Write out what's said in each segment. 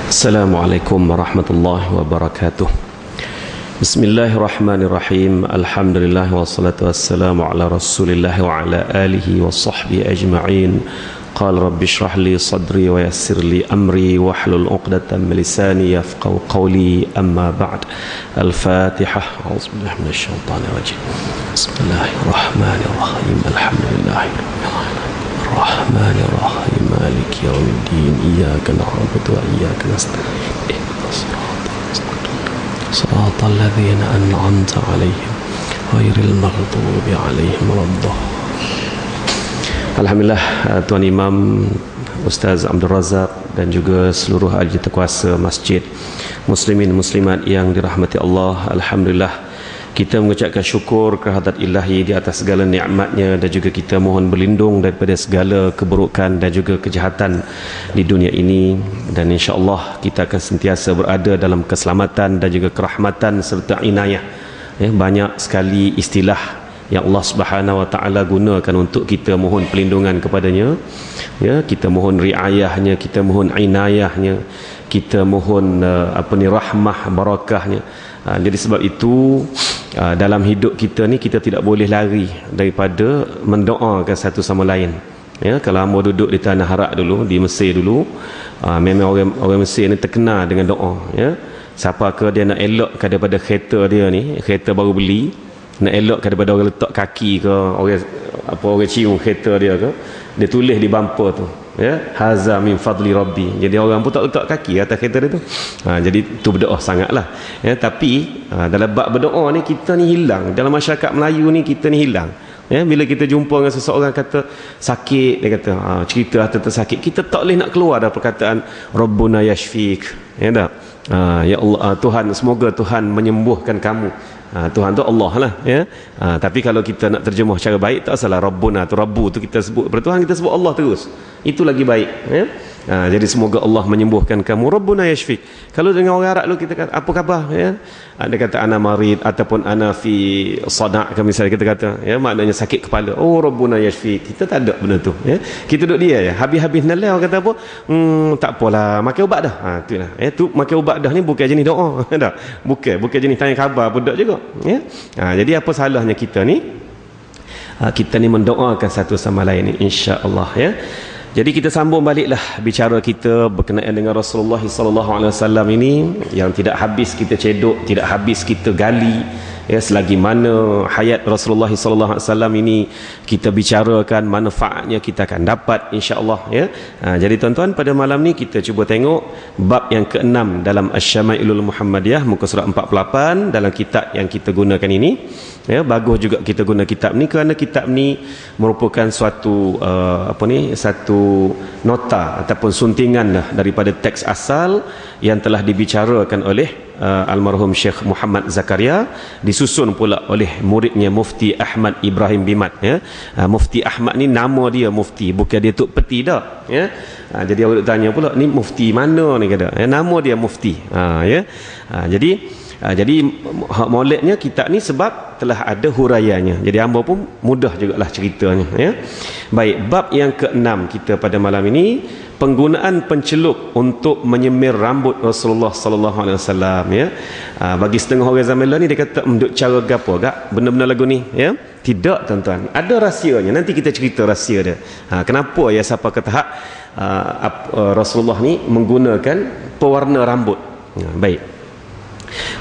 Assalamualaikum warahmatullahi wabarakatuh. Bismillahirrahmanirrahim. Alhamdulillah wassalatu wassalamu ala Rasulillah wa ala alihi wa sahbihi ajma'in. Qala rabbi shrah li sadri wa yassir li amri wahlul 'uqdatam min lisani yafqahu qawli. Amma ba'd. Al-Fatihah. A'udzubillahi minasyaitonir rajim. Bismillahirrahmanirrahim. Alhamdulillahirabbil alamin. الرحمن الرحيم مالك يوم الدين إياك نعبد وإياك نستعين اهدنا الصراط المستقيم صراط الذين أنعمت عليهم غير المغضوب عليهم ولا الضالين. Alhamdulillah, Tuan Imam Ustaz Abdul Razak dan juga seluruh ahli kuasa masjid, muslimin muslimat yang dirahmati Allah, alhamdulillah kita mengucapkan syukur kehadrat ilahi di atas segala nikmatnya, dan juga kita mohon berlindung daripada segala keburukan dan juga kejahatan di dunia ini, dan insya-Allah kita akan sentiasa berada dalam keselamatan dan juga kerahmatan serta inayah. Banyak sekali istilah yang Allah Subhanahu wa taala gunakan untuk kita mohon perlindungan kepadanya. Kita mohon riayahnya, kita mohon inayahnya, kita mohon rahmah barakahnya. Jadi sebab itu dalam hidup kita ni kita tidak boleh lari daripada mendoakan satu sama lain. Kalau hamba duduk di tanah Arak dulu, di Mesir dulu, memang orang Mesir ni terkenal dengan doa. Siapa ke dia nak elakkan daripada kereta dia ni, kereta baru beli, nak elakkan daripada orang letak kaki ke, orang cium kereta dia ke, dia tulis di bumper tu, haza min fadli rabbi. Jadi orang pun tak letak kaki atas kereta dia tu. Jadi tu berdoa sangatlah. Tapi dalam bab berdoa ni kita ni hilang. Dalam masyarakat Melayu ni kita ni hilang. Bila kita jumpa dengan seseorang kata sakit, dia kata cerita tentang sakit, kita tak boleh nak keluar dari perkataan Rabbuna yashfik. Ya Allah, Tuhan, semoga Tuhan menyembuhkan kamu. Tuhan tu Allah lah, tapi kalau kita nak terjemah secara baik, tak salah. Rabbuna tu, Rabbu tu kita sebut pada Tuhan, kita sebut Allah terus, itu lagi baik. Jadi semoga Allah menyembuhkan kamu. Rabbuna yashfik. Kalau dengan orang Arab lu kita kata apa khabar, ada kata ana marid ataupun ana fi sada' kan, misalnya kita kata maknanya sakit kepala, oh Rabbuna yashfik. Kita tak ada benda tu. Kita duduk dia habis-habis nalai orang kata apa, tak apalah, makan ubat dah. Itulah. Tu makan ubat dah ni bukan jenis doa. Dah. Bukan jenis tanya khabar pun tak juga. Jadi apa salahnya kita ni mendoakan satu sama lain ni, insya-Allah. Jadi kita sambung baliklah bicara kita berkenaan dengan Rasulullah SAW ini, yang tidak habis kita cedok, tidak habis kita gali. Selagi mana hayat Rasulullah SAW ini kita bicarakan, manfaatnya kita akan dapat, insya-Allah. Jadi tuan-tuan, pada malam ni kita cuba tengok bab yang ke-6 dalam Asy-Syama'ilul Muhammadiyah, muka surat 48 dalam kitab yang kita gunakan ini. Bagus juga kita guna kitab ni, kerana kitab ni merupakan suatu satu nota ataupun suntingan lah daripada teks asal yang telah dibicarakan oleh almarhum Syekh Muhammad Zakaria, disusun pula oleh muridnya Mufti Ahmad Ibrahim Bimat. Mufti Ahmad ni nama dia Mufti, bukan dia Tok Peti dah. Jadi orang tanya pula, ni Mufti mana ni, kata nama dia Mufti. Jadi moleknya kitab ni sebab telah ada huraiannya, jadi hamba pun mudah jugalah ceritanya. Baik, bab yang ke-6 kita pada malam ini, penggunaan pencelup untuk menyemir rambut Rasulullah sallallahu alaihi wasallam. Bagi setengah orang zaman ni dia kata duk cara gapo gak benda-benda lagu ni, tidak tuan-tuan, ada rahsianya. Nanti kita cerita rahsia dia. Kenapa siapa kata Rasulullah ni menggunakan pewarna rambut. Baik,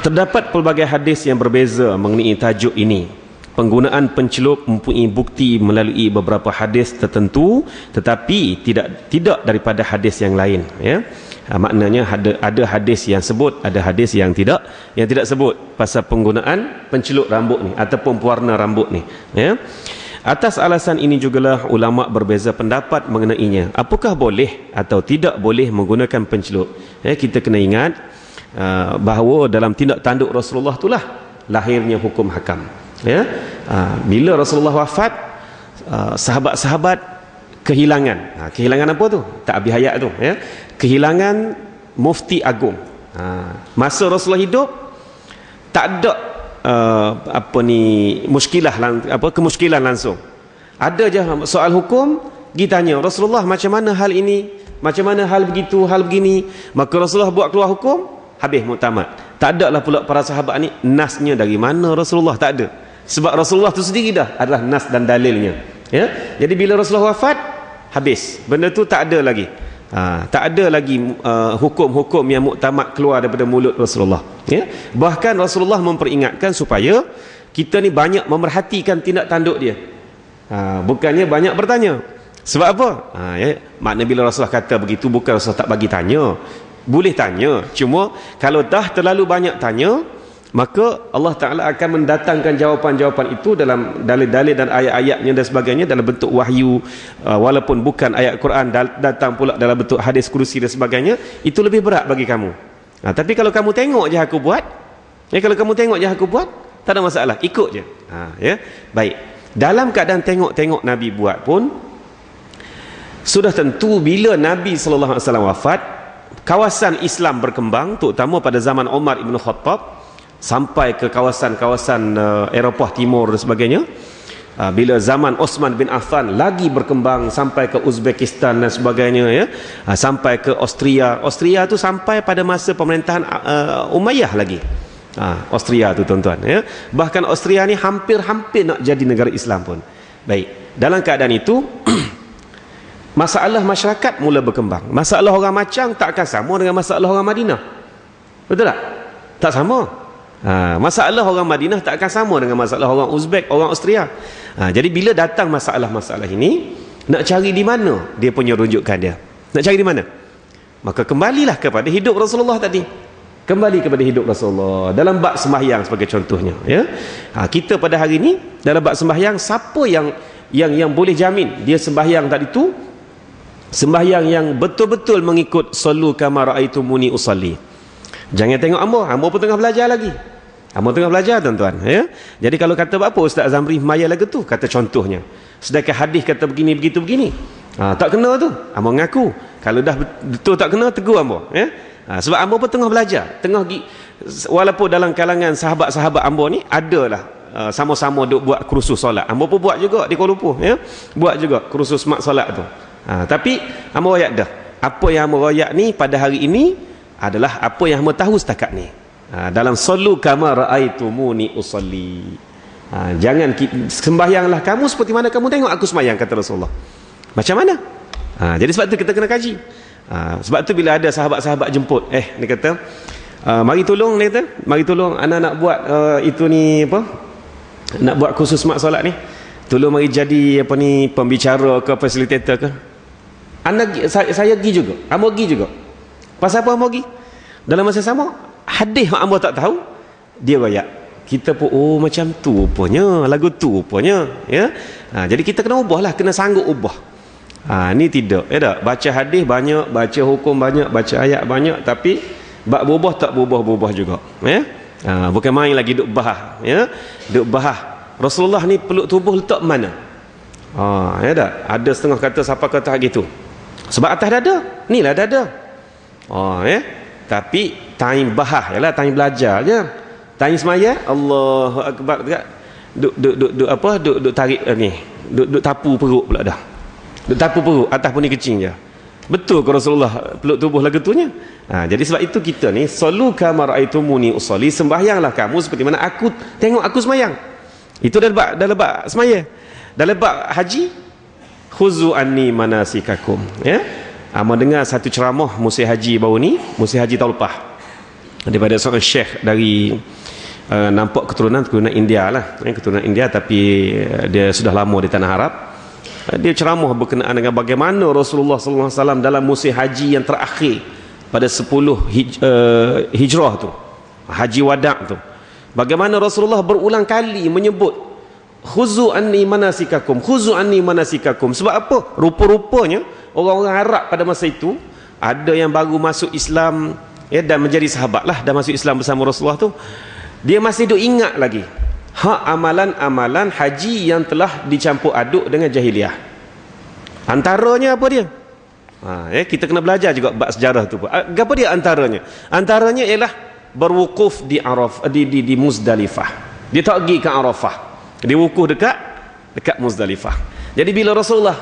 terdapat pelbagai hadis yang berbeza mengenai tajuk ini. Penggunaan pencelup mempunyai bukti melalui beberapa hadis tertentu, tetapi tidak daripada hadis yang lain. Maknanya ada hadis yang sebut, ada hadis yang tidak sebut pasal penggunaan pencelup rambut ni ataupun pewarna rambut ni. Atas alasan ini jugalah ulama berbeza pendapat mengenainya. Apakah boleh atau tidak boleh menggunakan pencelup? Kita kena ingat bahawa dalam tindak tanduk Rasulullah itulah lahirnya hukum hakam. Bila Rasulullah wafat, sahabat-sahabat kehilangan. Kehilangan apa tu? Tak habis hayat tu. Kehilangan mufti agung. Masa Rasulullah hidup tak ada kemuskilan langsung. Ada je soal hukum, pergi tanya Rasulullah, macam mana hal ini? macam mana hal begitu, hal begini. Maka Rasulullah buat keluar hukum, habis muktamad. Tak ada lah pula para sahabat ni nasnya dari mana Rasulullah, tak ada. Sebab Rasulullah tu sendiri dah adalah nas dan dalilnya. Ya? Jadi bila Rasulullah wafat, habis. Benda tu tak ada lagi. Tak ada lagi hukum-hukum yang muktamad keluar daripada mulut Rasulullah. Ya? Bahkan Rasulullah memperingatkan supaya kita ni banyak memerhatikan tindak tanduk dia. Bukannya banyak bertanya. Sebab apa? Ya? Makna bila Rasulullah kata begitu, bukan Rasulullah tak bagi tanya. Boleh tanya, cuma kalau dah terlalu banyak tanya, maka Allah Ta'ala akan mendatangkan jawapan-jawapan itu dalam dalil-dalil dan ayat-ayatnya dan sebagainya dalam bentuk wahyu, walaupun bukan ayat Quran, datang pula dalam bentuk hadis kursi dan sebagainya. Itu lebih berat bagi kamu. Tapi kalau kamu tengok je aku buat, kalau kamu tengok je aku buat, tak ada masalah, ikut je. Ya? Baik, dalam keadaan tengok-tengok Nabi buat pun, sudah tentu bila Nabi SAW wafat, kawasan Islam berkembang, terutama pada zaman Umar ibn Khattab, sampai ke kawasan-kawasan Eropah Timur dan sebagainya. Bila zaman Osman bin Affan lagi berkembang sampai ke Uzbekistan dan sebagainya, ya. Sampai ke Austria. Austria tu sampai pada masa pemerintahan Umayyah lagi. Austria tu tuan-tuan, ya. Bahkan Austria ni hampir-hampir nak jadi negara Islam pun. Baik, dalam keadaan itu masalah masyarakat mula berkembang. Masalah orang Macang tak akan sama dengan masalah orang Madinah. Betul tak? Tak sama. Masalah orang Madinah tak akan sama dengan masalah orang Uzbek, orang Austria. Jadi bila datang masalah-masalah ini, nak cari di mana dia punya rujukan dia? Nak cari di mana? Maka kembalilah kepada hidup Rasulullah tadi. Kembali kepada hidup Rasulullah dalam bab sembahyang sebagai contohnya, ya. Kita pada hari ini dalam bab sembahyang, siapa yang boleh jamin dia sembahyang tadi tu sembahyang yang betul-betul mengikut sallu kama raaitumuni usalli. Jangan tengok hamba pun tengah belajar lagi. Hamba tengah belajar tuan-tuan, ya. Jadi kalau kata apa Ustaz Zamri maya lagu tu, kata contohnya. Sedangkan hadis kata begini begitu begini. Tak kena tu. Hamba mengaku. Kalau dah betul tak kena, tegur hamba, ya. Sebab hamba pun tengah belajar, walaupun dalam kalangan sahabat-sahabat hamba ni adalah sama-sama duk buat kursus solat. Hamba pun buat juga di Kuala Lumpur, ya. Buat juga kursus mak solat tu. Tapi hamba royak dah. Apa yang hamba royak ni pada hari ini adalah apa yang hamba tahu setakat ni. Dalam sallu kama raaitumuni usalli. Jangan sembahyanglah kamu seperti mana kamu tengok aku sembahyang, kata Rasulullah. Macam mana? Jadi sebab tu kita kena kaji. Sebab tu bila ada sahabat-sahabat jemput, dia kata, mari tolong, dia kata, mari tolong anak nak buat itu ni apa? Nak buat kursus mak solat ni. Tolong mari jadi apa ni, pembicara ke, facilitator ke. Saya pergi juga. Hamba pergi juga. Pasal apa hamba pergi? Dalam masa sama, hadis yang hamba tak tahu, dia royak. Kita pun, oh macam tu rupanya, lagu tu rupanya, ya. Jadi kita kena ubah lah, kena sanggup ubah. Ni tidak, ya tak? Baca hadis banyak, baca hukum banyak, baca ayat banyak, tapi bab berubah tak berubah-berubah juga, ya. Bukan main lagi duk bahas, ya. Duk bahas Rasulullah ni peluk tubuh letak mana? Ya tak? Ada setengah kata siapa kata gitu. Sebab atas dada, ni lah dada. Ya. Tapi time bahas ialah time belajar je. Time semaya, Allahu akbar dekat duk tarik ni. Duk tapu perut pula dah. Duk tapu perut, atas pun ni kecing je. Betul ke Rasulullah peluk tubuh lagu tunya? Jadi sebab itu kita ni sallu kama raaitumuni usalli, sembahyanglah kamu seperti mana aku tengok aku sembahyang. Itu dalam bab semaya. Dalam bab haji, khuzu anni manasikakum, ya. Mendengar satu ceramah musim haji baru ni, musim haji tahun lepas, daripada seorang syekh dari nampak keturunan India lah, keturunan India, tapi dia sudah lama di tanah Arab. Dia ceramah berkenaan dengan bagaimana Rasulullah SAW dalam musim haji yang terakhir pada 10 hijrah tu, haji wada' tu, bagaimana Rasulullah berulang kali menyebut khuzu anni manasikakum, khuzu anni manasikakum. Sebab apa? Rupa-rupanya orang-orang Arab pada masa itu ada yang baru masuk Islam, ya, dan menjadi sahabat lah, dan masuk Islam bersama Rasulullah tu, dia masih duk ingat lagi amalan-amalan haji yang telah dicampur aduk dengan jahiliah. Antaranya apa dia? Kita kena belajar juga bab sejarah tu. Apa dia antaranya? Antaranya ialah berwukuf di Arafah, di Muzdalifah. Dia tak pergi ke Arafah, dia wukuf dekat Muzdalifah. Jadi bila Rasulullah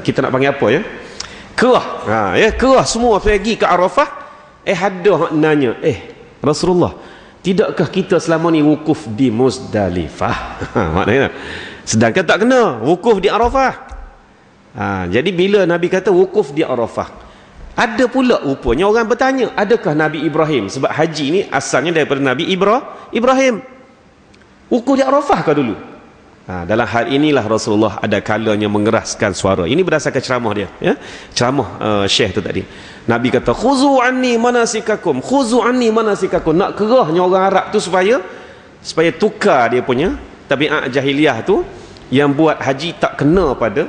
kita nak panggil apa ya? Kerah. Ya, kerah semua pergi ke Arafah. Ada hak nanya, Rasulullah, tidakkah kita selama ni wukuf di Muzdalifah? Maknanya sedangkan tak kena wukuf di Arafah. Jadi bila Nabi kata wukuf di Arafah, ada pula rupanya orang bertanya, adakah Nabi Ibrahim, sebab haji ni asalnya daripada Nabi Ibrahim, wukuf di Arafah kah dulu? Dalam hal inilah Rasulullah ada kalanya mengeraskan suara. Ini berdasarkan ceramah dia, ya? Ceramah Syekh tu tadi. Nabi kata, khuzu anni manasikakum, khuzu anni manasikakum. Nak kerahnya orang Arab tu supaya tukar dia punya tabiat jahiliah tu, yang buat haji tak kena pada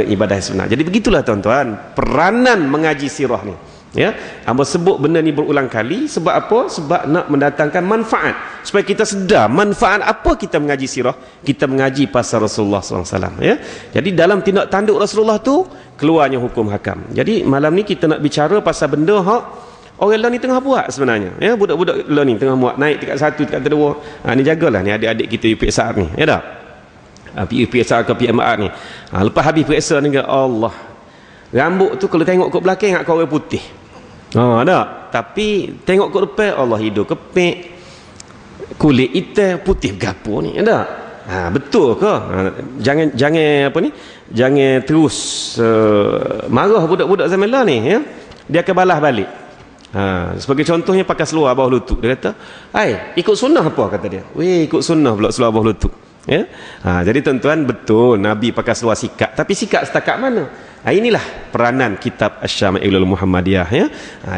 ibadah sebenar. Jadi begitulah tuan-tuan peranan mengaji sirah ni, ya. Hamba sebut benda ni berulang kali sebab apa? Sebab nak mendatangkan manfaat, supaya kita sedar manfaat apa kita mengaji sirah, kita mengaji pasal Rasulullah SAW, ya. Jadi dalam tindak tanduk Rasulullah tu keluarnya hukum hakam. Jadi malam ni kita nak bicara pasal benda hak orang lain ni tengah buat sebenarnya, ya. Budak-budak lain ni tengah buat, naik tingkat 1, tingkat 2. Ni jagalah ni adik-adik kita UPSR ni, ya tak? PSR ke PMR ni, lepas habis periksa ni, Allah, rambut tu kalau tengok ke belakang kau orang putih, tak, tapi tengok ke depan, Allah, hidung kepek, kulit hitam, putih bergapo ni, tak? Betul ke? Jangan apa ni, jangan terus marah budak-budak zaman lah ni, ya. Dia akan balas balik. Sebagai contohnya pakai seluar bawah lutut, dia kata, ikut sunnah apa, kata dia. Ikut sunnah pula seluar bawah lutut, ya. Jadi tuan-tuan, betul Nabi pakai seluar sikat, tapi sikat setakat mana? Inilah peranan kitab Asy-Syama'ilul Muhammadiyah, ya.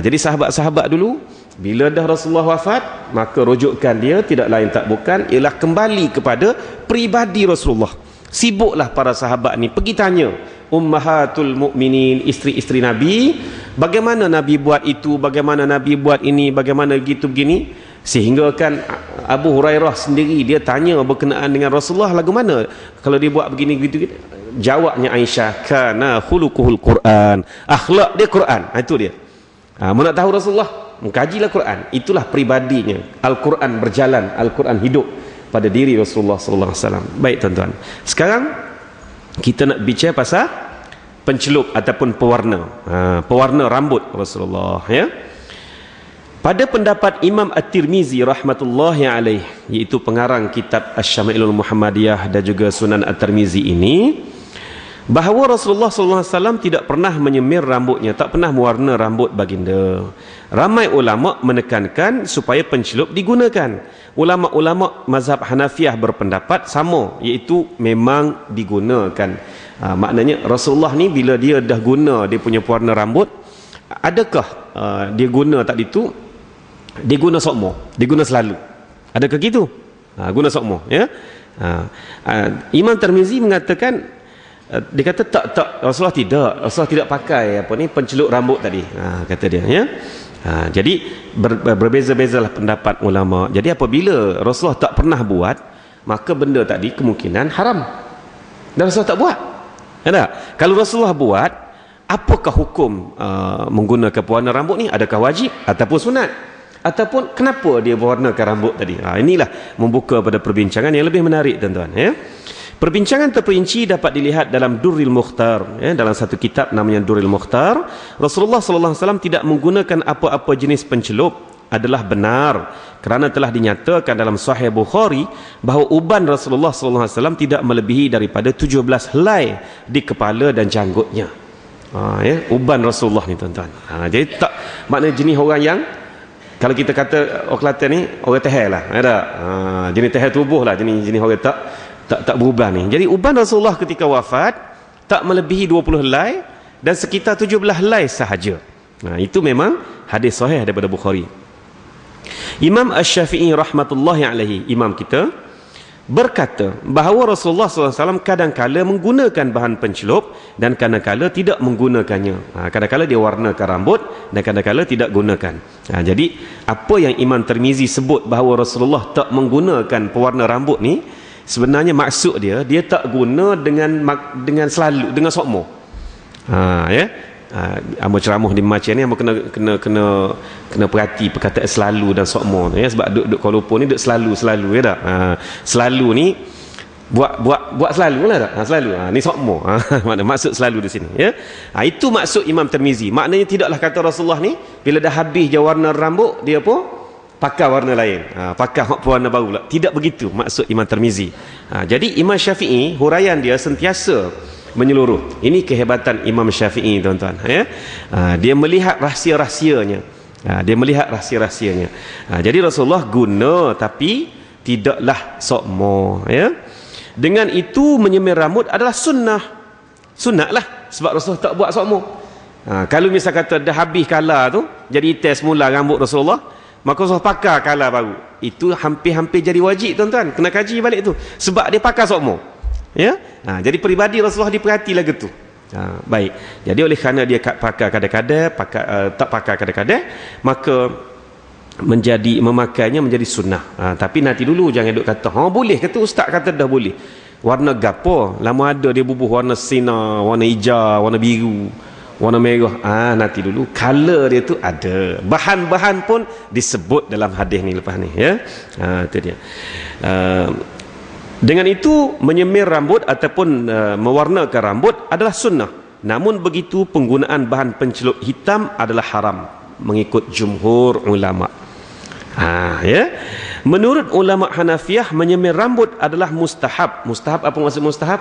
Jadi sahabat-sahabat dulu bila dah Rasulullah wafat, maka rujukan dia tidak lain tak bukan ialah kembali kepada peribadi Rasulullah. Sibuklah para sahabat ni pergi tanya ummahatul mukminin, isteri-isteri Nabi, bagaimana Nabi buat itu, bagaimana Nabi buat ini, bagaimana gitu begini, sehingga kan Abu Hurairah sendiri dia tanya berkenaan dengan Rasulullah, lagu mana kalau dia buat begini gitu. Jawabnya Aisyah, kana khuluquhul Quran, akhlak dia Quran. Itu dia. Mau nak tahu Rasulullah, mengkajilah Quran. Itulah pribadinya. Al-Quran berjalan, Al-Quran hidup pada diri Rasulullah sallallahu alaihi wasallam. Baik tuan-tuan, sekarang kita nak bicara pasal pencelup ataupun pewarna rambut Rasulullah, ya. Pada pendapat Imam At-Tirmizi rahmatullahi alaih, iaitu pengarang kitab Asy-Syama'ilul Muhammadiyah dan juga Sunan At-Tirmizi ini, bahawa Rasulullah SAW tidak pernah menyemir rambutnya, tak pernah mewarna rambut baginda. Ramai ulama menekankan supaya pencelup digunakan. Ulama-ulama mazhab Hanafiyah berpendapat sama, iaitu memang digunakan. Maknanya Rasulullah ni bila dia dah guna dia punya pewarna rambut, adakah dia guna tadi tu, dia guna sokmo, dia guna selalu, adakah gitu? Guna sokmo, ya. Imam Tirmizi mengatakan, dia kata tak, Rasulullah tidak pakai pencelup rambut tadi, kata dia, ya. Jadi berbeza-bezalah pendapat ulama. Jadi apabila Rasulullah tak pernah buat, maka benda tadi kemungkinan haram dan Rasulullah tak buat, ya tak? Kalau Rasulullah buat, apakah hukum menggunakan pewarna rambut ni? Adakah wajib ataupun sunat? Ataupun kenapa dia warnakan rambut tadi? Inilah membuka pada perbincangan yang lebih menarik tuan-tuan, ya. Perbincangan terperinci dapat dilihat dalam Durrul Mukhtar, ya, dalam satu kitab namanya Durrul Mukhtar. Rasulullah sallallahu alaihi wasallam tidak menggunakan apa-apa jenis pencelup adalah benar kerana telah dinyatakan dalam Sahih Bukhari bahawa uban Rasulullah sallallahu alaihi wasallam tidak melebihi daripada 17 helai di kepala dan janggutnya. Ya, uban Rasulullah ni tuan-tuan. Jadi tak maknanya jenis orang yang, kalau kita kata orang Kelantan ni orang tehel lah, ada jenis tehel tubuh lah, jenis orang tak berubah ni. Jadi uban Rasulullah ketika wafat tak melebihi 20 helai dan sekitar 17 helai sahaja. Itu memang hadis sahih daripada Bukhari. Imam Asy-Syafi'i rahmatullahi alaihi, imam kita, berkata bahawa Rasulullah SAW kadang-kala menggunakan bahan pencelup dan kadang-kala tidak menggunakannya. Kadang-kala dia warnakan rambut dan kadang-kala tidak gunakan. Jadi apa yang Imam Tirmizi sebut bahawa Rasulullah tak menggunakan pewarna rambut ni, sebenarnya maksud dia tak guna dengan selalu, dengan sokmo. Ya. Amba ceramah di macam ni, amba kena perhati perkataan selalu dan sokmo, ya. Sebab duk Kuala Lumpur ni duk selalu, ya tak? Selalu ni Buat selalu lah tak? Selalu. Ni sokmo. Makna maksud selalu di sini, ya. Itu maksud Imam Tirmizi. Maknanya tidaklah kata Rasulullah ni bila dah habis je warna rambut dia apa? Pakai warna lain. Pakai warna baru pula. Tidak begitu maksud Imam Tirmizi. Jadi Imam Syafi'i huraian dia sentiasa menyeluruh. Ini kehebatan Imam Syafi'i, tuan-tuan, ya. Dia melihat rahsia-rahsianya. Dia melihat rahsia-rahsianya. Jadi Rasulullah guna tapi tidaklah sokmo, ya. Dengan itu menyemir rambut adalah sunnah. Sunnah lah sebab Rasulullah tak buat sokmo. Kalau misal kata dah habis kala tu, jadi tes mula rambut Rasulullah, maka Rasulullah pakai kala baru. Itu hampir-hampir jadi wajib, tuan-tuan. Kena kaji balik tu. Sebab dia pakai sokmo, ya. Jadi peribadi Rasulullah diperhati lagu tu. Baik. Jadi oleh kerana dia pakai kadang-kadang, tak pakai kadang-kadang, maka memakainya menjadi sunnah. Tapi nanti dulu jangan duk kata boleh, kata ustaz kata dah boleh. Warna gapo? Lama ada dia bubuh warna sinar, warna hijau, warna biru, warna merah. Nanti dulu color dia tu ada. Bahan-bahan pun disebut dalam hadis ni lepas ni, ya. Itu dia. Dengan itu menyemir rambut ataupun mewarnakan rambut adalah sunnah. Namun begitu penggunaan bahan pencelup hitam adalah haram mengikut jumhur ulama. Ya. Menurut ulama Hanafiyah menyemir rambut adalah mustahab. Mustahab, apa maksud mustahab?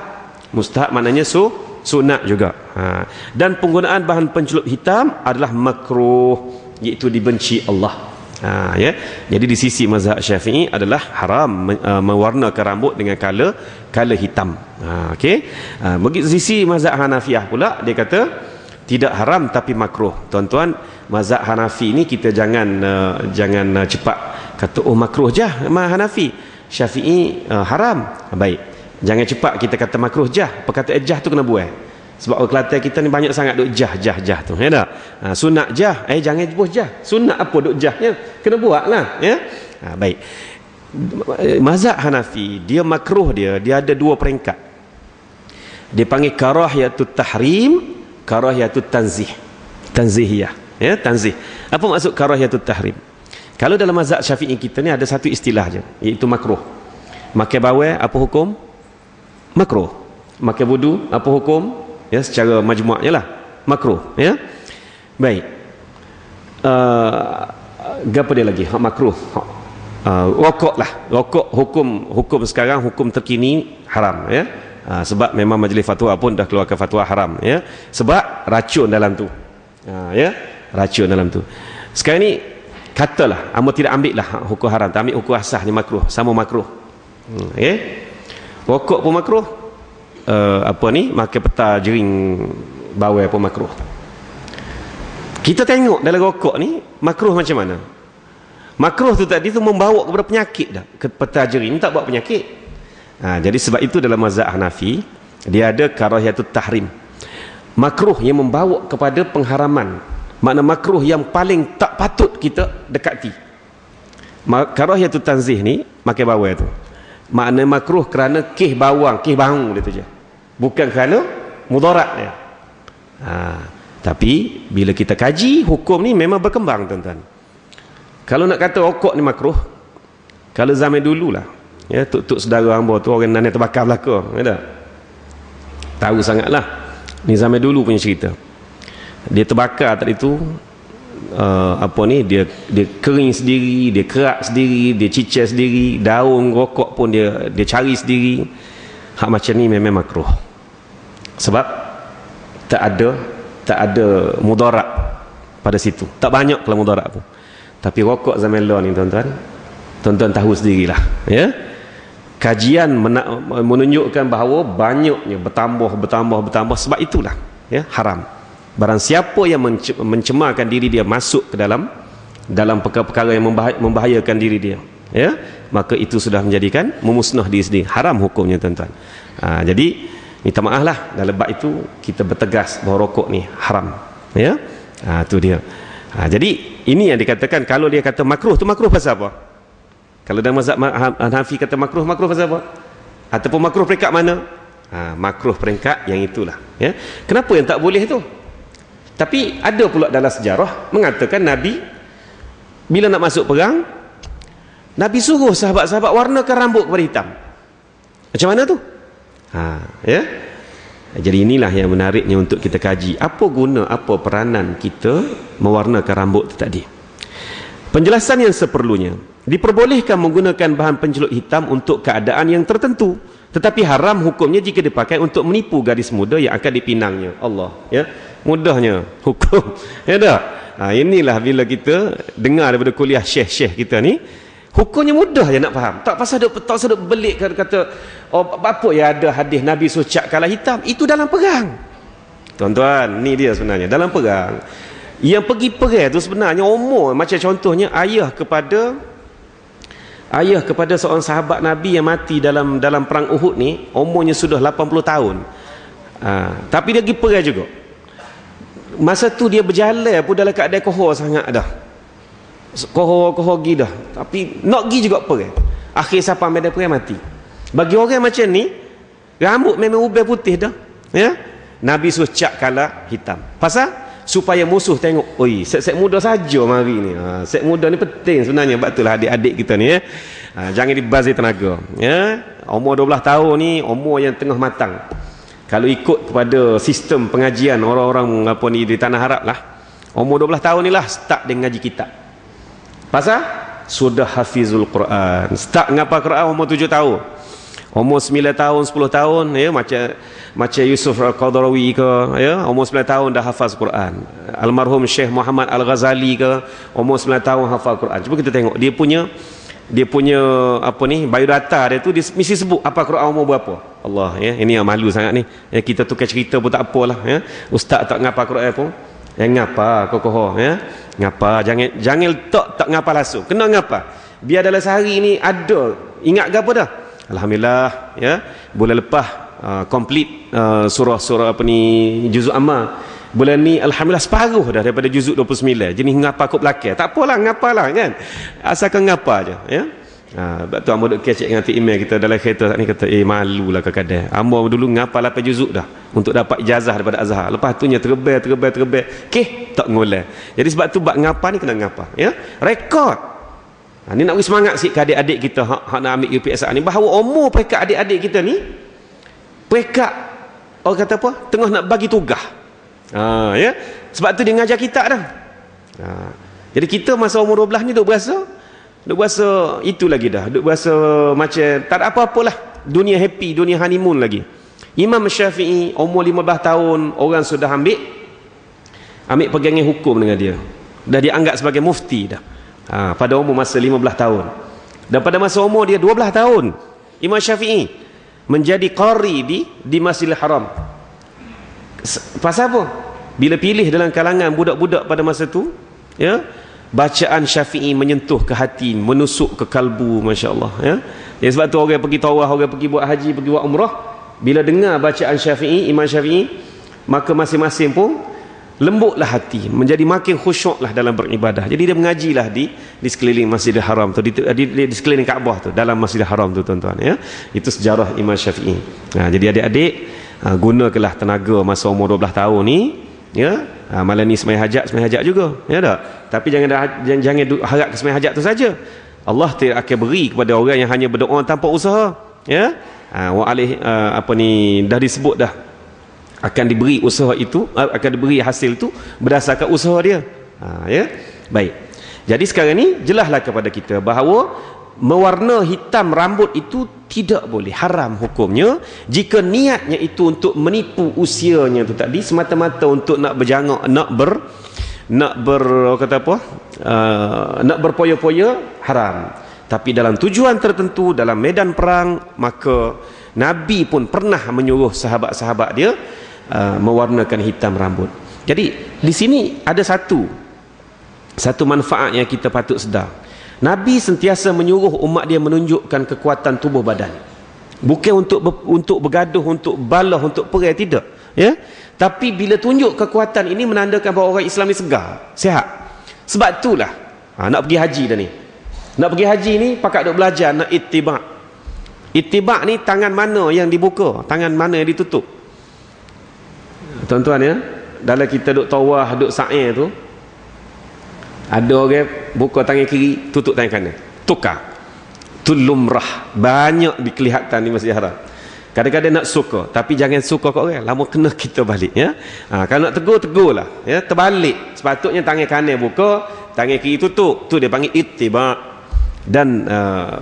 Mustahab maknanya sunat juga. Dan penggunaan bahan pencelup hitam adalah makruh, iaitu dibenci Allah. Ya. Jadi di sisi mazhab Syafi'i adalah haram mewarnakan rambut dengan color hitam. Okey. Bagi sisi mazhab Hanafiyah pula dia kata tidak haram tapi makruh. Tuan-tuan, mazhab Hanafi ni kita jangan cepat kata makruh je Hanafi. Syafi'i haram. Baik. Jangan cepat kita kata makruh jah. Perkataan jah tu kena buat. Sebab orang Kelantan kita ni banyak sangat duk jah tu, ya tak? Sunat jah, jangan buat jah. Sunat apa duk jahnya? Kena buatlah, ya. Baik. Mazhab Hanafi, dia makruh dia ada dua peringkat. Dia panggil karahiyatut tahrim, karahiyatut tanzih. Tanzihiyah, ya, tanzih. Apa maksud karahiyatut tahrim? Kalau dalam mazhab Syafi'i kita ni ada satu istilah je, iaitu makruh. Makan bawang apa hukum? Makruh. Makan wudu apa hukum? Ya, secara majmu'nya lah makruh, ya. Baik. Apa dia lagi? Hak makruh. Rokok lah. Rokok hukum sekarang, hukum terkini haram, ya. Sebab memang majlis fatwa pun dah keluarkan fatwa haram, ya. Sebab racun dalam tu. Ya, racun dalam tu. Sekarang ni katalah hamba tidak ambil lah hukum haram, tak ambil hukum asas ni makruh, sama makruh. Okay? Rokok pun makruh. Makan peta jering bawai pun makruh. Kita tengok dalam rokok ni makruh macam mana. Makruh tu tadi tu membawa kepada penyakit dah. Ke peta jering tak bawa penyakit. Jadi sebab itu dalam mazhab Hanafi dia ada karahiyatut tahrim. Makruh yang membawa kepada pengharaman. Makna makruh yang paling tak patut kita dekati. Karahiyatut tanzih ni makan bawai tu. Makna makruh kerana kih bawang, kih bau dia tu je. Bukan kerana mudarat dia. Tapi bila kita kaji hukum ni memang berkembang, tuan-tuan. Kalau nak kata rokok ni makruh, kalau zaman dululah, ya, tuk-tuk saudara hamba tu orang nenek terbakar belaka, ya tak? Tahu sangatlah. Ni zaman dulu punya cerita. Dia terbakar tadi tu dia kering sendiri, dia kerak sendiri, dia cicir sendiri, daun rokok pun dia cari sendiri. Hak macam ni memang makruh. Sebab tak ada mudarat pada situ. Tak banyak kalau mudarat pun. Tapi rokok zaman law ni, tuan-tuan tahu sendirilah, ya. Kajian menunjukkan bahawa banyaknya bertambah sebab itulah, ya, haram. Barang siapa yang mencemarkan diri dia masuk ke dalam perkara-perkara yang membahayakan diri dia, ya, maka itu sudah menjadikan memusnah diri sendiri. Haram hukumnya, tuan-tuan. Jadi minta maaf lah dalam bab itu kita bertegas bahawa rokok ni haram, ya. Itu dia. Jadi ini yang dikatakan kalau dia kata makruh tu makruh pasal apa? Kalau dalam mazhab Hanafi kata makruh pasal apa? Ataupun makruh peringkat mana? Makruh peringkat yang itulah, ya. Kenapa yang tak boleh tu? Tapi ada pula dalam sejarah mengatakan Nabi bila nak masuk perang, Nabi suruh sahabat-sahabat warnakan rambut kepada hitam. Macam mana tu? Ya. Jadi inilah yang menariknya untuk kita kaji. Apa guna, apa peranan kita mewarnakan rambut tu tadi? Penjelasan yang seperlunya. Diperbolehkan menggunakan bahan pencelup hitam untuk keadaan yang tertentu, tetapi haram hukumnya jika dipakai untuk menipu gadis muda yang akan dipinangnya. Allah, ya. Mudahnya hukum. Ya dah. Inilah bila kita dengar daripada kuliah syekh-syekh kita ni, hukumnya mudah je nak faham. Tak pasal duk belik kata apa ya ada hadis Nabi sucak kala hitam. Itu dalam perang. Tuan-tuan, ni dia sebenarnya dalam perang. Yang pergi perang tu sebenarnya umur, macam contohnya ayah kepada seorang sahabat Nabi yang mati dalam perang Uhud ni, umurnya sudah 80 tahun. Tapi dia pergi perang juga. Masa tu dia berjalan pun dalam keadaan kohor sangat dah. Kohor pergi dah. Tapi nak pergi juga perang. Akhir sampai medan perang mati. Bagi orang macam ni, rambut memang ubah putih dah. Ya? Nabi suruh cat kala hitam. Pasal? Supaya musuh tengok, oi, set muda saja mari ni. Set muda ni penting sebenarnya. Sebab itulah adik-adik kita ni, ya. Jangan dibazir tenaga. Ya? Umur 12 tahun ni, umur yang tengah matang. Kalau ikut kepada sistem pengajian orang-orang apa ni di tanah Arab lah, umur 12 tahun ni lah start dengan ngaji kitab. Pasal? Sudah hafizul Quran. Start ngapa Quran umur 7 tahun. Umur 9 tahun, 10 tahun, ya, macam Yusuf Al-Qadarawi ke, ya, umur 9 tahun dah hafaz Quran. Almarhum Syekh Muhammad Al-Ghazali ke, umur 9 tahun hafal Quran. Cuba kita tengok dia punya apa ni, biodata dia tu, dia mesti sebut apa Quran umur berapa. Allah, ya, ini yang malu sangat ni. Ya, kita tukar cerita pun tak apalah, ya. Ustaz tak ngapa Quran pun. Ngapa kokoh, ya. Ngapa, jangan tak ngapa langsung. Kena ngapa. Biar dalam sehari ni ada ingat ke apa dah. Alhamdulillah, ya. Bulan lepas komplit surah-surah apa ni, juzuk amma. Bulan ni alhamdulillah separuh dah daripada juzuk 29. Jenis ngapa kau belakang. Tak apalah, ngapalah kan. Asalkan ngapa aja, ya. Sebab tu Amor duk kecek dengan email kita dalam kereta ni, kata malulah kadang-kadang. Amor dulu ngapa 8 juzuk dah untuk dapat ijazah daripada Azhar. Lepas tu nya terbel. Okey, tak ngoleh. Jadi sebab tu bab ngapa ni kena ngapa, ya. Rekod. Ni nak beri semangat sikit ke adik-adik kita hak nak ambil UPSA ni, bahawa umur peringkat adik-adik kita ni peringkat orang kata apa, tengah nak bagi tugas. Ya. Sebab tu dia ngajar kita dah. Jadi kita masa umur 12 ni duk berasa itu lagi dah, duk berasa macam tak ada apa-apalah, dunia happy, dunia honeymoon lagi. Imam Syafi'i umur 15 tahun orang sudah ambil pegangan hukum dengan dia, dah dianggap sebagai mufti dah. Pada umur masa 15 tahun. Dan pada masa umur dia 12 tahun, Imam Syafi'i menjadi qari di Masjidil Haram. Pasal apa? Bila pilih dalam kalangan budak-budak pada masa tu, ya, bacaan Syafi'i menyentuh ke hati, menusuk ke kalbu, masya-Allah, ya. Ya, sebab tu orang pergi tawaf, orang pergi buat haji, pergi buat umrah, bila dengar bacaan Syafi'i, Imam Syafi'i, maka masing-masing pun lembutlah hati, menjadi makin khusyuklah dalam beribadah. Jadi dia mengajilah di sekeliling Masjidil Haram tu, di sekeliling Kaabah tu, dalam Masjidil Haram tu, tuan-tuan, ya. Itu sejarah Imam Syafi'i. Jadi adik-adik, gunakanlah tenaga masa umur 12 tahun ni, ya. Malam ni semai hajat juga, ya tak? Tapi jangan harap ke semai hajat tu saja. Allah tidak akan beri kepada orang yang hanya berdoa tanpa usaha, ya. Dah disebut dah, akan diberi usaha itu, akan diberi hasil itu berdasarkan usaha dia. Ya. Baik. Jadi sekarang ni jelaslah kepada kita bahawa mewarna hitam rambut itu tidak boleh, haram hukumnya jika niatnya itu untuk menipu usianya tu tadi, semata-mata untuk nak berjangak, nak berpoya-poya, haram. Tapi dalam tujuan tertentu, dalam medan perang, maka Nabi pun pernah menyuruh sahabat-sahabat dia mewarnakan hitam rambut. Jadi di sini ada satu manfaat yang kita patut sedar. Nabi sentiasa menyuruh umat dia menunjukkan kekuatan tubuh badan, bukan untuk bergaduh, untuk balah, untuk perang, tidak, ya. Tapi bila tunjuk kekuatan ini menandakan bahawa orang Islam ni segar, sihat. Sebab itulah nak pergi haji dah ni, nak pergi haji ni pakat duk belajar nak ittiba' ni tangan mana yang dibuka, tangan mana yang ditutup, tuan-tuan, ya. Dalam kita duk tawaf, duk sa'i tu, ada orang buka tangan kiri, tutup tangan kanan, tukar Itu lumrah, banyak dikelihatan di Masjid Haram. Kadang-kadang nak suka, tapi jangan suka kat orang, lama kena kita balik, ya. Kalau nak tegur lah, ya, terbalik. Sepatutnya tangan kanan buka, tangan kiri tutup. Tu dia panggil ittiba'. Dan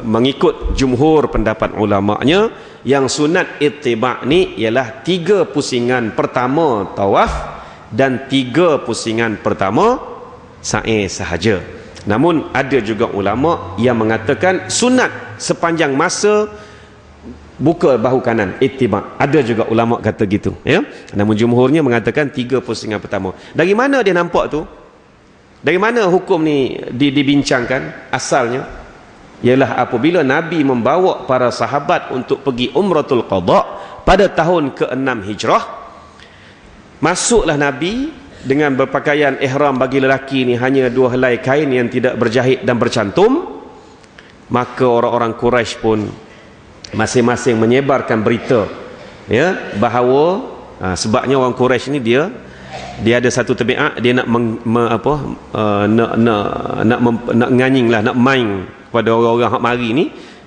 mengikut jumhur pendapat ulama'nya, yang sunat ittiba' ni ialah 3 pusingan pertama tawaf dan 3 pusingan pertama sa'i sahaja. Namun ada juga ulama' yang mengatakan sunat sepanjang masa buka bahu kanan, ittiba'. Ada juga ulama' kata gitu, ya. Namun jumhurnya mengatakan 3 pusingan pertama. Dari mana dia nampak tu? Dari mana hukum ni dibincangkan? Asalnya ialah apabila Nabi membawa para sahabat untuk pergi umratul qada pada tahun ke-6 Hijrah, masuklah Nabi dengan berpakaian ihram. Bagi lelaki ni hanya 2 helai kain yang tidak berjahit dan bercantum. Maka orang-orang Quraisy pun masing-masing menyebarkan berita, ya, bahawa sebabnya orang Quraisy ni dia ada satu tabiat, dia nak nak nganying lah, nak main kepada orang-orang hak mari ni.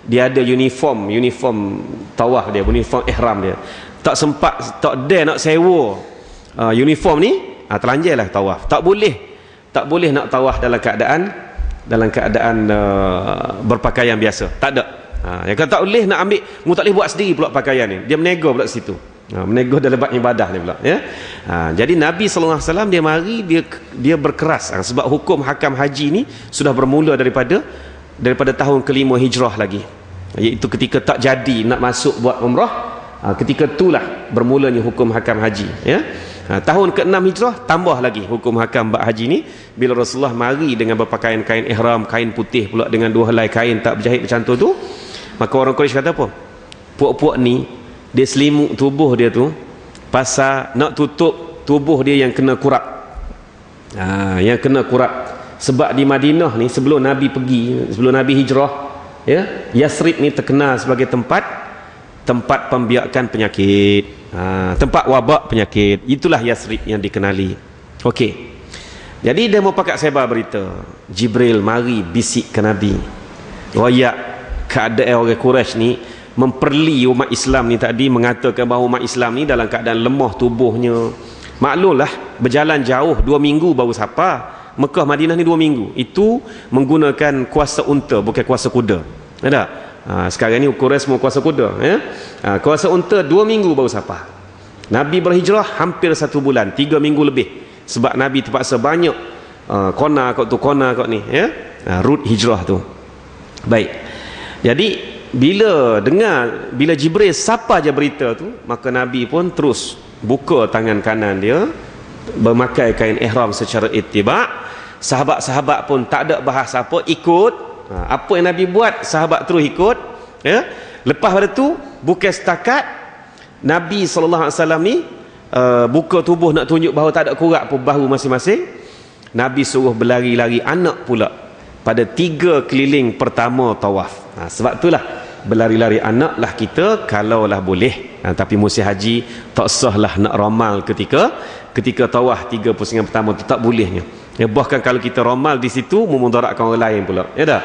Dia ada uniform tawaf dia, uniform ihram dia. Tak sempat, tak dare nak sewa uniform ni, telanjai lah tawaf. Tak boleh nak tawaf dalam keadaan berpakaian biasa. Tak ada. Yang kata tak boleh nak ambil, mu tak boleh buat sendiri pula pakaian ni. Dia menego pula situ. Menego dalam bab ibadah ni pula, ya. Jadi Nabi SAW dia mari, dia berkeras, sebab hukum hakam haji ni sudah bermula daripada tahun ke-5 Hijrah lagi, iaitu ketika tak jadi nak masuk buat umrah. Ketika itulah bermulanya hukum hakam haji, ya. Tahun ke-6 Hijrah tambah lagi hukum hakam bab haji ni, bila Rasulullah mari dengan berpakaian kain ihram, kain putih pula dengan 2 helai kain tak berjahit bercantum tu. Maka orang Quraisy kata apa? Puak-puak ni dia selimut tubuh dia tu pasal nak tutup tubuh dia yang kena kurat. Yang kena kurat. Sebab di Madinah ni sebelum Nabi hijrah, ya, Yasrib ni terkenal sebagai tempat pembiakan penyakit, tempat wabak penyakit. Itulah Yasrib yang dikenali. Okey. Jadi dia mau pakat sebar berita, Jibril mari bisik ke Nabi, royak keadaan orang Quraisy ni memperli umat Islam ni tadi, mengatakan bahawa umat Islam ni dalam keadaan lemah tubuhnya. Maklumlah, berjalan jauh 2 minggu baru sampai Mekah Madinah ni 2 minggu. Itu menggunakan kuasa unta, bukan kuasa kuda. Ada? Sekarang ni Quraisy semua kuasa kuda, ya. Kuasa unta 2 minggu baru sampai. Nabi berhijrah hampir 1 bulan, 3 minggu lebih. Sebab Nabi terpaksa banyak kona kat ni, ya. Rut hijrah tu. Baik. Jadi bila Jibril sapa je berita tu, maka Nabi pun terus buka tangan kanan dia, bermakai kain ihram secara ittiba'. Sahabat-sahabat pun tak ada bahas apa, ikut. Apa yang Nabi buat, sahabat terus ikut, ya. Lepas pada tu, bukan setakat Nabi SAW ni buka tubuh nak tunjuk bahawa tak ada kurat pun bahu masing-masing. Nabi suruh berlari-lari anak pula pada 3 keliling pertama tawaf. Sebab itulah berlari-lari anak lah kita kalaulah boleh. Tapi musim haji tak sahlah nak ramal ketika tawaf 3 pusingan pertama tu, tak bolehnya. Ya, bahkan kalau kita ramal di situ memudaratkan orang lain pula, ya dah.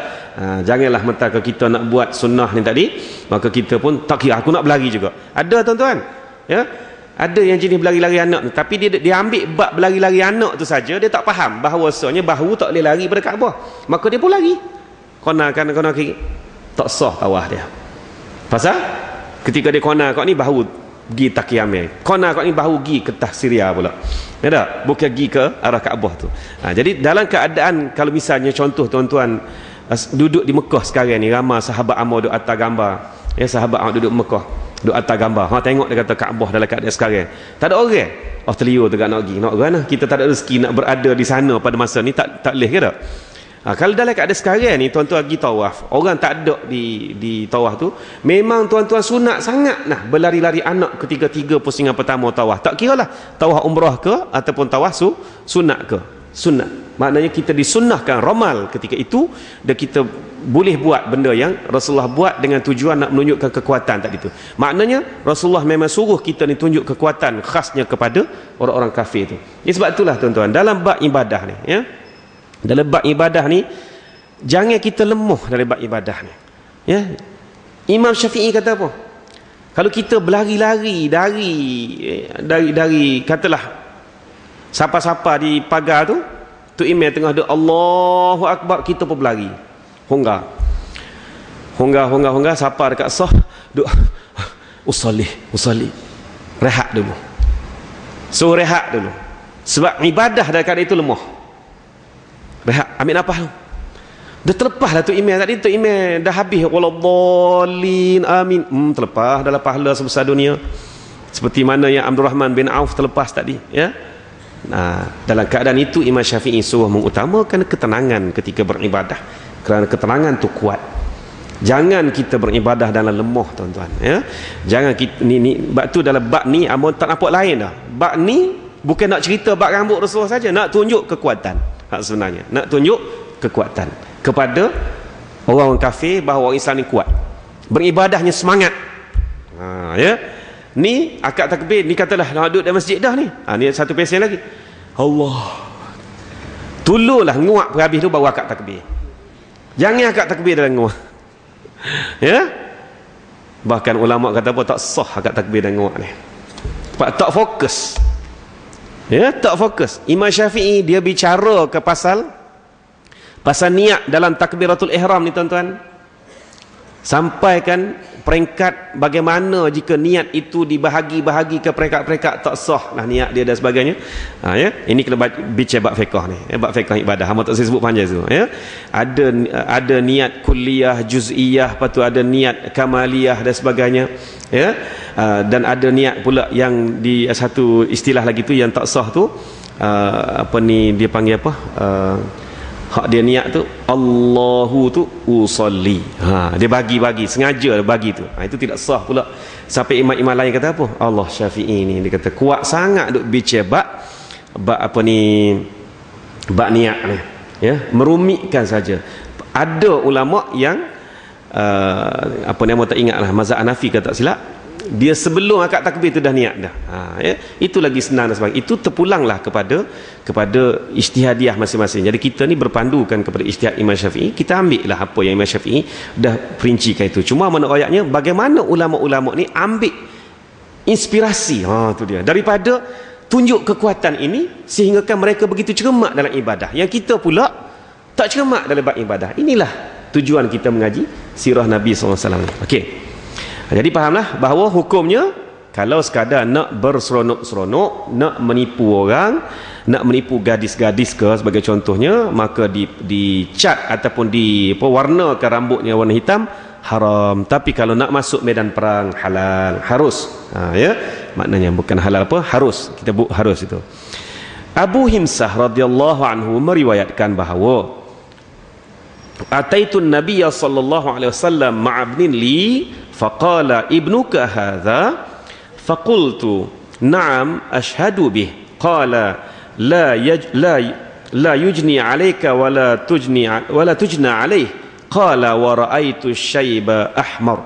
Janganlah mentah kalau kita nak buat sunnah ni tadi, maka kita pun tak kira aku nak berlari juga. Ada tuan-tuan, ya. Ada yang jenis berlari-lari anak, tapi dia ambil bab berlari-lari anak tu saja, dia tak faham bahawasanya bahu tak boleh lari pada Kaabah. Maka dia pun lari kona kiri. Tak sah tawaf dia. Pasal ketika dia kona kat ni bahu pergi Taqiyamil, kona kat ni bahu pergi ke Syria pula. Ya tak? Bukan pergi ke arah Kaabah tu. Jadi dalam keadaan, kalau misalnya contoh tuan-tuan duduk di Mekah sekarang ni, ramai sahabat amal duduk atas gambar, ya, sahabat amal duduk Mekah, duduk atas gambar. Tengok dia kata Kaabah dalam keadaan sekarang tak ada orang. Australia tu nak pergi, nak mana? Kita tak ada rezeki nak berada di sana pada masa ni, tak boleh ke tak? Kalau dalam keadaan sekarang ni tuan-tuan pergi tawaf, orang tak ada di tawaf tu, memang tuan-tuan sunat sangat nah berlari-lari anak ketika 3 pusingan pertama tawaf. Tak kira lah tawaf umrah ke ataupun tawaf sunat ke. Sunat maknanya kita disunnahkan ramal ketika itu, dan kita boleh buat benda yang Rasulullah buat dengan tujuan nak menunjukkan kekuatan tadi tu. Maknanya Rasulullah memang suruh kita ni tunjuk kekuatan khasnya kepada orang-orang kafir tu. Sebab itulah tuan-tuan, dalam bab ibadah ni, ya, dalam bab ibadah ni jangan kita lemah dalam bab ibadah ni. Ya. Imam Syafi'i kata apa? Kalau kita berlari-lari dari katalah sapa-sapa di pagar tu, Tok Imam tengah ada Allahu Akbar, kita pun berlari. Honggar, sapa dekat sah, duk usalli. Rehat dulu. So rehat dulu. Sebab ibadah dekat itu lemah. Rehat, ambil nafas dulu. Dah terlepas dah Tok Imam tadi. Tok Imam dah habis waladdallin amin. Terlepas dalam pahala sebesar dunia. Seperti mana yang Abdul Rahman bin Auf terlepas tadi, ya. Nah, dalam keadaan itu Imam Syafi'i suruh mengutamakan ketenangan ketika beribadah. Kerana ketenangan tu kuat. Jangan kita beribadah dalam lemah, tuan-tuan, ya. Jangan kita ni bab tu dalam bab ni amun tak nampak lain dah. Bab ni bukan nak cerita bab rambut Rasulullah saja, nak tunjuk kekuatan. Hak sebenarnya, nak tunjuk kekuatan kepada orang kafir bahawa orang Islam ni kuat. Beribadahnya semangat. Ya. Ni akad takbir, ni katalah nak duduk dalam masjid dah ni. Ni satu pesen lagi. Allah. Tululah nguak habis tu baru akad takbir. Jangan akad takbir dalam nguak. Ya. Bahkan ulama kata apa, tak sah akad takbir dalam nguak ni. Sebab tak fokus. Ya, tak fokus. Imam Syafi'i dia bicara ke pasal niat dalam takbiratul ihram ni, tuan-tuan. Sampaikan peringkat bagaimana jika niat itu dibahagi-bahagi ke peringkat-peringkat tak sah lah niat dia dan sebagainya. Ya, ini kena bicara bab fiqh ni, bab fiqh ibadah. Hamba tak saya sebut panjang tu, ya. Ada niat kulliyah, juz'iyah, lepas tu ada niat kamaliyah dan sebagainya, ya. Dan ada niat pula yang di satu istilah lagi tu yang tak sah tu, apa ni dia panggil apa? Hak dia niat tu Allahu tu usalli. Dia bagi sengaja bagi tu. Itu tidak sah pula. Sampai imam-imam lain kata apa? Allah Syafi'i ni dia kata kuat sangat duk bicara bab apa ni, bab niat ni, ya, merumitkan saja. Ada ulama yang apa nama tak ingatlah, mazhab Hanafi kata tak silap, dia sebelum akad takbir tu dah niat dah. Ya, itu lagi senang dan sebagainya. Itu terpulanglah kepada ijtihadiah masing-masing. Jadi kita ni berpandukan kepada ijtihad Imam Syafi'i. Kita ambil lah apa yang Imam Syafi'i dah perincikan itu. Cuma mana ayatnya bagaimana ulama-ulama ni ambil inspirasi, tu dia, daripada tunjuk kekuatan ini sehinggakan mereka begitu cermat dalam ibadah. Yang kita pula tak cermat dalam ibadah. Inilah tujuan kita mengaji sirah Nabi SAW. Okey. Jadi fahamlah bahawa hukumnya kalau sekadar nak berseronok-seronok, nak menipu orang, nak menipu gadis-gadis ke sebagai contohnya, maka dicat ataupun warnakan rambutnya warna hitam, haram. Tapi kalau nak masuk medan perang, halal, harus. Ya, maknanya bukan halal apa, harus. Kita harus itu. Abu Himsah radhiyallahu anhu meriwayatkan bahawa ataitun Nabiy sallallahu alaihi wasallam ma'abnin li faqala ibnuka hadha faqultu na'am ashhadu bih qala la yujni alayka wala tujna alayh qala wa ra'aitu syaiba ahmar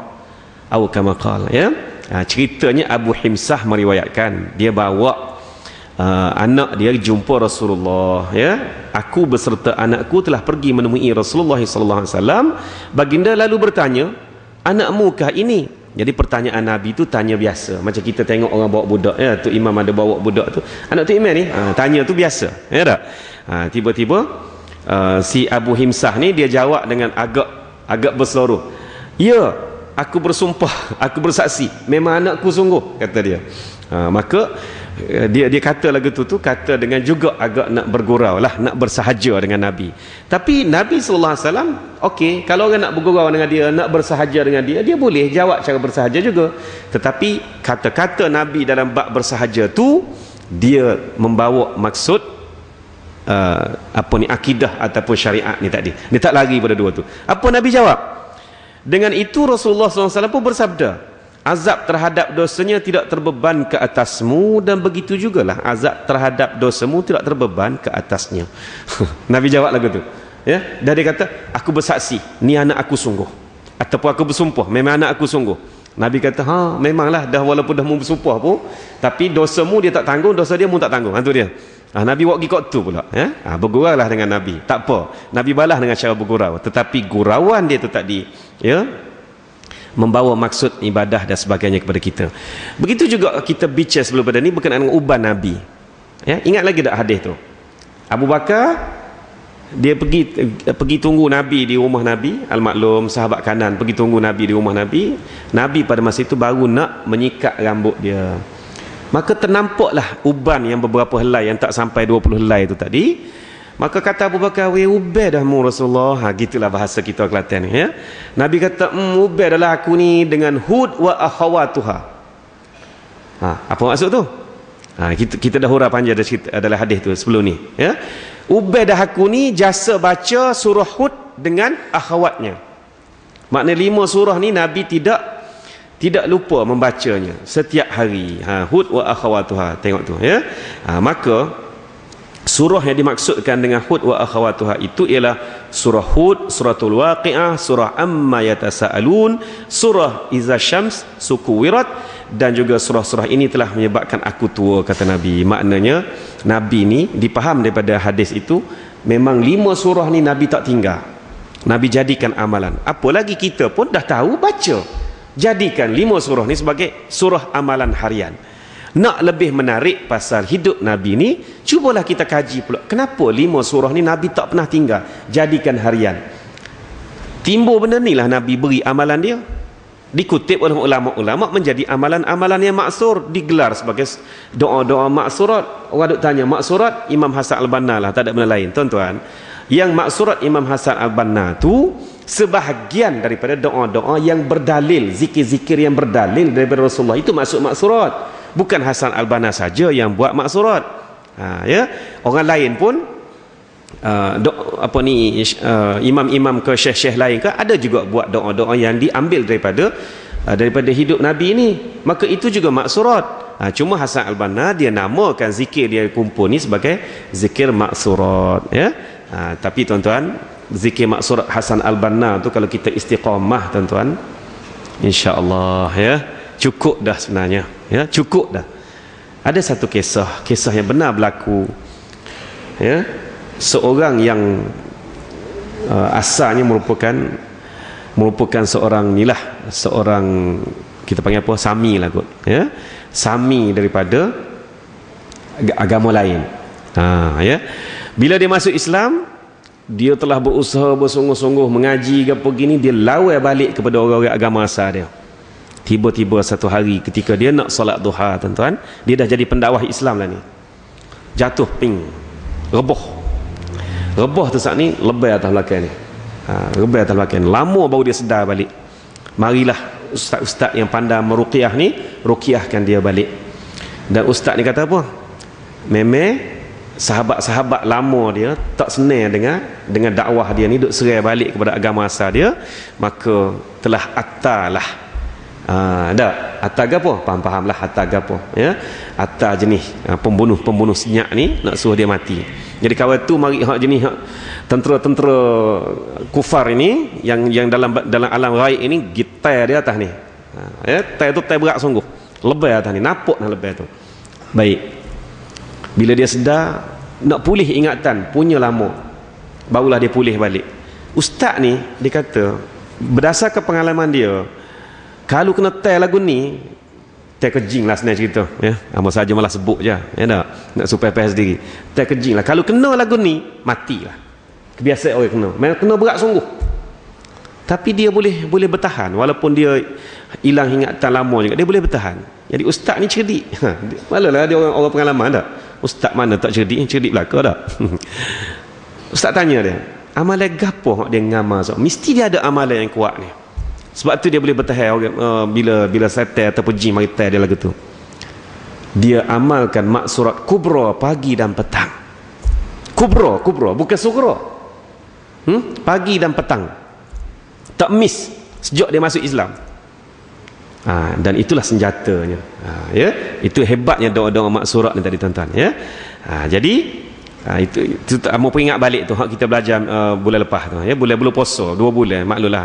atau kama qala, ya. Ceritanya Abu Himsah meriwayatkan dia bawa anak dia jumpa Rasulullah, ya. Aku beserta anakku telah pergi menemui Rasulullah sallallahu alaihi wasallam. Baginda lalu bertanya, anakmu kah ini? Jadi pertanyaan Nabi tu tanya biasa, macam kita tengok orang bawa budak, ya. Tu imam ada bawa budak tu, anak tu imam ni, tanya tu biasa, ya tak? Tiba-tiba si Abu Himsah ni dia jawab dengan agak berseluruh, ya, aku bersumpah, aku bersaksi, memang anakku sungguh, kata dia. Maka dia kata lagu tu kata dengan juga agak nak bergurau lah, nak bersahaja dengan Nabi. Tapi Nabi SAW, okey, kalau orang nak bergurau dengan dia, nak bersahaja dengan dia, dia boleh jawab cara bersahaja juga. Tetapi kata-kata Nabi dalam bab bersahaja tu, dia membawa maksud apa ni, akidah ataupun syariat ni tadi. Dia tak lari pada dua tu. Apa Nabi jawab? Dengan itu Rasulullah SAW pun bersabda, azab terhadap dosanya tidak terbeban ke atasmu, dan begitu jugalah azab terhadap dosamu tidak terbeban ke atasnya. Nabi jawab lagu tu, ya. Dan dia kata, aku bersaksi, ni anak aku sungguh, ataupun aku bersumpah, memang anak aku sungguh. Nabi kata, memanglah dah, walaupun dah mu bersumpah pun, tapi dosamu dia tak tanggung, dosa dia mu tak tanggung. Itu dia. Nabi buat gikot tu pula, ya. Bergurau lah dengan Nabi, tak apa, Nabi balas dengan cara bergurau. Tetapi gurauan dia tu tadi, ya, membawa maksud ibadah dan sebagainya kepada kita. Begitu juga kita bicara sebelum pada ni berkenaan dengan uban Nabi. Ya, ingat lagi tak hadis tu? Abu Bakar dia pergi tunggu Nabi di rumah Nabi, al-maklum sahabat kanan pergi tunggu Nabi di rumah Nabi. Nabi pada masa itu baru nak menyikat rambut dia. Maka ternampaklah uban yang beberapa helai yang tak sampai 20 helai itu tadi. Maka kata Abu Bakar, "Weh, ubah dah mu Rasulullah." Gitulah bahasa kita Kelantan ya. Nabi kata, "Ubah adalah aku ni dengan Hud wa akhawatuha." Apa maksud tu? Kita dah hurah panjang adalah hadis tu sebelum ni ya. Ubah dah aku ni jasa baca surah Hud dengan akhawatnya. Maknanya 5 surah ni Nabi tidak lupa membacanya setiap hari. Hud wa akhawatuha, tengok tu ya. Maka surah yang dimaksudkan dengan Hud wa akhawatuha itu ialah surah Hud, suratul Waqiah, surah Amma Yatasaalun, surah Iza Syams Sukuwirat, dan juga surah-surah ini telah menyebabkan aku tua, kata Nabi. Maknanya Nabi ni dipaham daripada hadis itu memang 5 surah ni Nabi tak tinggal. Nabi jadikan amalan. Apa lagi kita pun dah tahu baca. Jadikan 5 surah ni sebagai surah amalan harian. Nak lebih menarik pasal hidup Nabi ni, cubalah kita kaji pula kenapa 5 surah ni Nabi tak pernah tinggal jadikan harian. Timbul benda ni lah Nabi beri amalan dia, dikutip oleh ulama-ulama menjadi amalan-amalan yang maksur, digelar sebagai doa-doa maksurat. Orang duk tanya maksurat Imam Hasan Al-Banna lah, tak ada benda lain tuan-tuan. Yang maksurat Imam Hasan Al-Banna tu sebahagian daripada doa-doa yang berdalil, zikir-zikir yang berdalil daripada Rasulullah, itu maksud maksurat. Bukan Hasan Al-Banna saja yang buat maksurat. Ya, orang lain pun imam-imam ke syekh-syekh lain ke ada juga buat doa-doa yang diambil daripada hidup Nabi ini. Maka itu juga maksurat. Cuma Hasan Al-Banna dia namakan zikir dia kumpul ni sebagai zikir maksurat ya. Tapi tuan-tuan, zikir maksurat Hasan Al-Banna tu kalau kita istiqamah tuan-tuan, insya-Allah ya, cukup dah sebenarnya ya, cukup dah. Ada satu kisah yang benar berlaku ya. Seorang yang asalnya merupakan seorang kita panggil apa, sami lah kot ya, sami daripada agama lain. Ya, bila dia masuk Islam, dia telah berusaha bersungguh-sungguh mengaji ke apa gini, dia lawan balik kepada orang-orang agama asal dia. Tiba-tiba satu hari ketika dia nak solat duha tuan-tuan, dia dah jadi pendakwah Islam lah ni, jatuh ping, reboh tu saat ni lebih atas belakang ni. Lebih atas belakang ni. Lama baru dia sedar balik. Marilah ustaz-ustaz yang pandai meruqyah ni ruqyahkan dia balik. Dan ustaz ni kata apa? Memang sahabat-sahabat lama dia tak senang dengan dakwah dia ni, duk serai balik kepada agama asal dia, maka telah atalah. Dah atta gapo? Faham-faham lah atta gapo ya. Atta jenis pembunuh senyap ni nak suruh dia mati. Jadi kawan tu mari hak jenis hak tentera-tentera kufar ini yang dalam alam ghaib ini, gitar dia atas ni. Ya, tai tu tai berat sungguh. Lebih atas ni, napuk nah lebih tu. Baik. Bila dia sedar nak pulih ingatan, punya lama, barulah dia pulih balik. Ustaz ni dia kata berdasarkan pengalaman dia, kalau kena tai lagu ni, tai kejing lah senang cerita ya. Apa saja malah sebut je ya, tak? Nak supaya faham sendiri. Tai kejing lah. Kalau kena lagu ni, matilah. Kebiasaan orang kena. Memang kena berat sungguh. Tapi dia boleh bertahan walaupun dia hilang ingatan lama juga, dia boleh bertahan. Jadi ustaz ni cerdik. Malalah dia orang pengalaman tak? Ustaz mana tak cerdik? Cerdik belaka tak? Ustaz tanya dia, amalan gapo dia ngamal? Mesti dia ada amalan yang kuat ni. Sebab tu dia boleh bertahan bila setan ataupun jin mari tai dia lagu tu. Dia amalkan maksurat kubra pagi dan petang. Kubra bukan sugra. Pagi dan petang. Tak miss sejak dia masuk Islam. Dan itulah senjatanya. Ya, itu hebatnya doa-doa maksurat ni tadi tuan-tuan ya. Jadi itu mau peringat balik tu hak kita belajar bulan lepas tu ya, bulan puasa 2 bulan maklumlah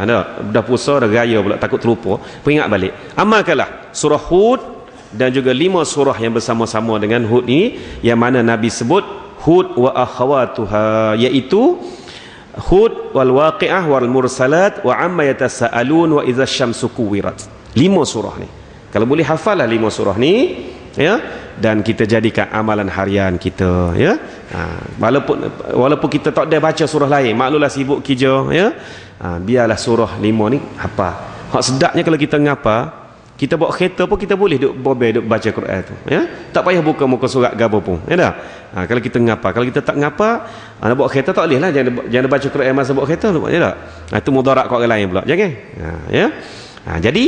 dah puasa dah raya pula takut terlupa, peringat balik, amalkanlah surah Hud dan juga 5 surah yang bersama-sama dengan Hud ini, yang mana Nabi sebut Hud wa akhawatuha, iaitu Hud wal waqi'ah wal mursalat wa amma yatasaalun wa idza syamsu kuwirat. 5 surah ni. Kalau boleh hafallah 5 surah ni, ya, dan kita jadikan amalan harian kita, ya. Walaupun kita tak ada baca surah lain, maklumlah sibuk kerja, ya. Biarlah surah 5 ni hafal. Hak sedapnya kalau kita ngapa, kita bawa kereta pun kita boleh duk bobel duk baca Quran tu, ya. Tak payah buka muka surat gapo pun, ya dah. Kalau kita ngapa, kalau kita tak ngapa, nak bawa kereta tak boleh lah, jangan baca Quran masa bawa kereta, ya dah. Itu mudarat kat orang lain pula, jangan. Ya. Jadi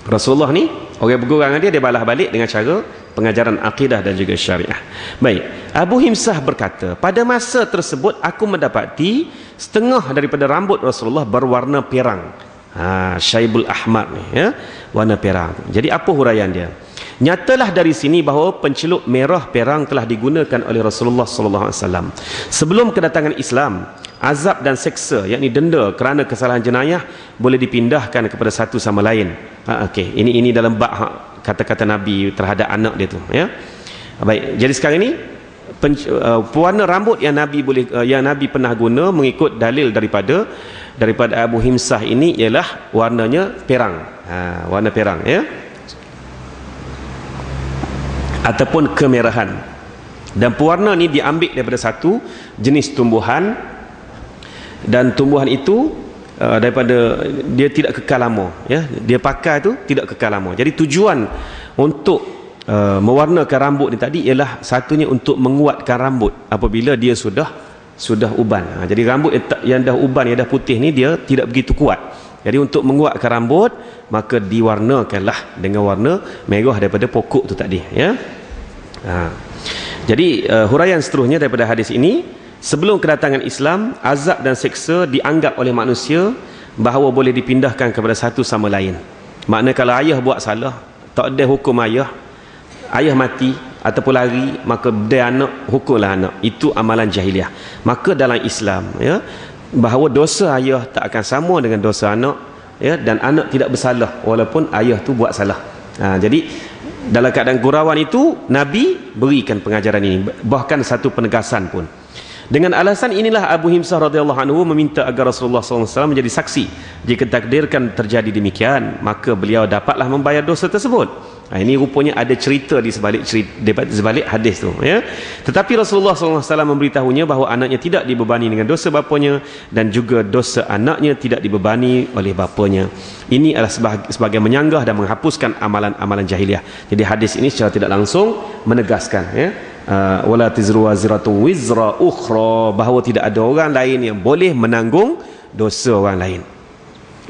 Rasulullah ni orang bergurang dia balas balik dengan cara pengajaran akidah dan juga syariah. Baik, Abu Himsah berkata, pada masa tersebut aku mendapati setengah daripada rambut Rasulullah berwarna pirang. Syaibul ahmar ni, ya, warna pirang. Jadi apa huraian dia? Nyatalah dari sini bahawa pencelup merah pirang telah digunakan oleh Rasulullah sallallahu alaihi wasallam sebelum kedatangan Islam. Azab dan seksa, yakni denda kerana kesalahan jenayah, boleh dipindahkan kepada satu sama lain. Okey, ini dalam bab kata-kata Nabi terhadap anak dia tu, ya. Baik, jadi sekarang ini pewarna rambut yang Nabi pernah guna mengikut dalil daripada Abu Himsah ini ialah warnanya pirang. Warna pirang, ya, ataupun kemerahan. Dan pewarna ni diambil daripada satu jenis tumbuhan, dan tumbuhan itu daripada dia tidak kekal lama, ya. Dia pakai tu tidak kekal lama. Jadi tujuan untuk mewarnakan rambut ni tadi ialah satunya untuk menguatkan rambut apabila dia sudah uban. Jadi rambut yang dah uban, yang dah putih ni dia tidak begitu kuat. Jadi untuk menguatkan rambut, maka diwarnakanlah dengan warna merah daripada pokok tu tadi, ya. Jadi huraian seterusnya daripada hadis ini, sebelum kedatangan Islam, azab dan seksa dianggap oleh manusia bahawa boleh dipindahkan kepada satu sama lain. Maknanya kalau ayah buat salah, tak ada hukum ayah mati ataupun lari, maka dia anak, hukumlah anak. Itu amalan jahiliah. Maka dalam Islam, ya, bahawa dosa ayah tak akan sama dengan dosa anak, ya, dan anak tidak bersalah walaupun ayah tu buat salah. Jadi dalam keadaan gurauan itu Nabi berikan pengajaran ini, bahkan satu penegasan pun. Dengan alasan inilah Abu Himsah radhiyallahu anhu meminta agar Rasulullah SAW menjadi saksi. Jika takdirkan terjadi demikian, maka beliau dapatlah membayar dosa tersebut. Ini rupanya ada cerita di sebalik hadis tu, ya. Tetapi Rasulullah SAW memberitahunya bahawa anaknya tidak dibebani dengan dosa bapanya, dan juga dosa anaknya tidak dibebani oleh bapanya. Ini adalah sebagai menyanggah dan menghapuskan amalan-amalan jahiliah. Jadi hadis ini secara tidak langsung menegaskan, ya, wala tizru waziratun wizra ukhra, bahawa tidak ada orang lain yang boleh menanggung dosa orang lain.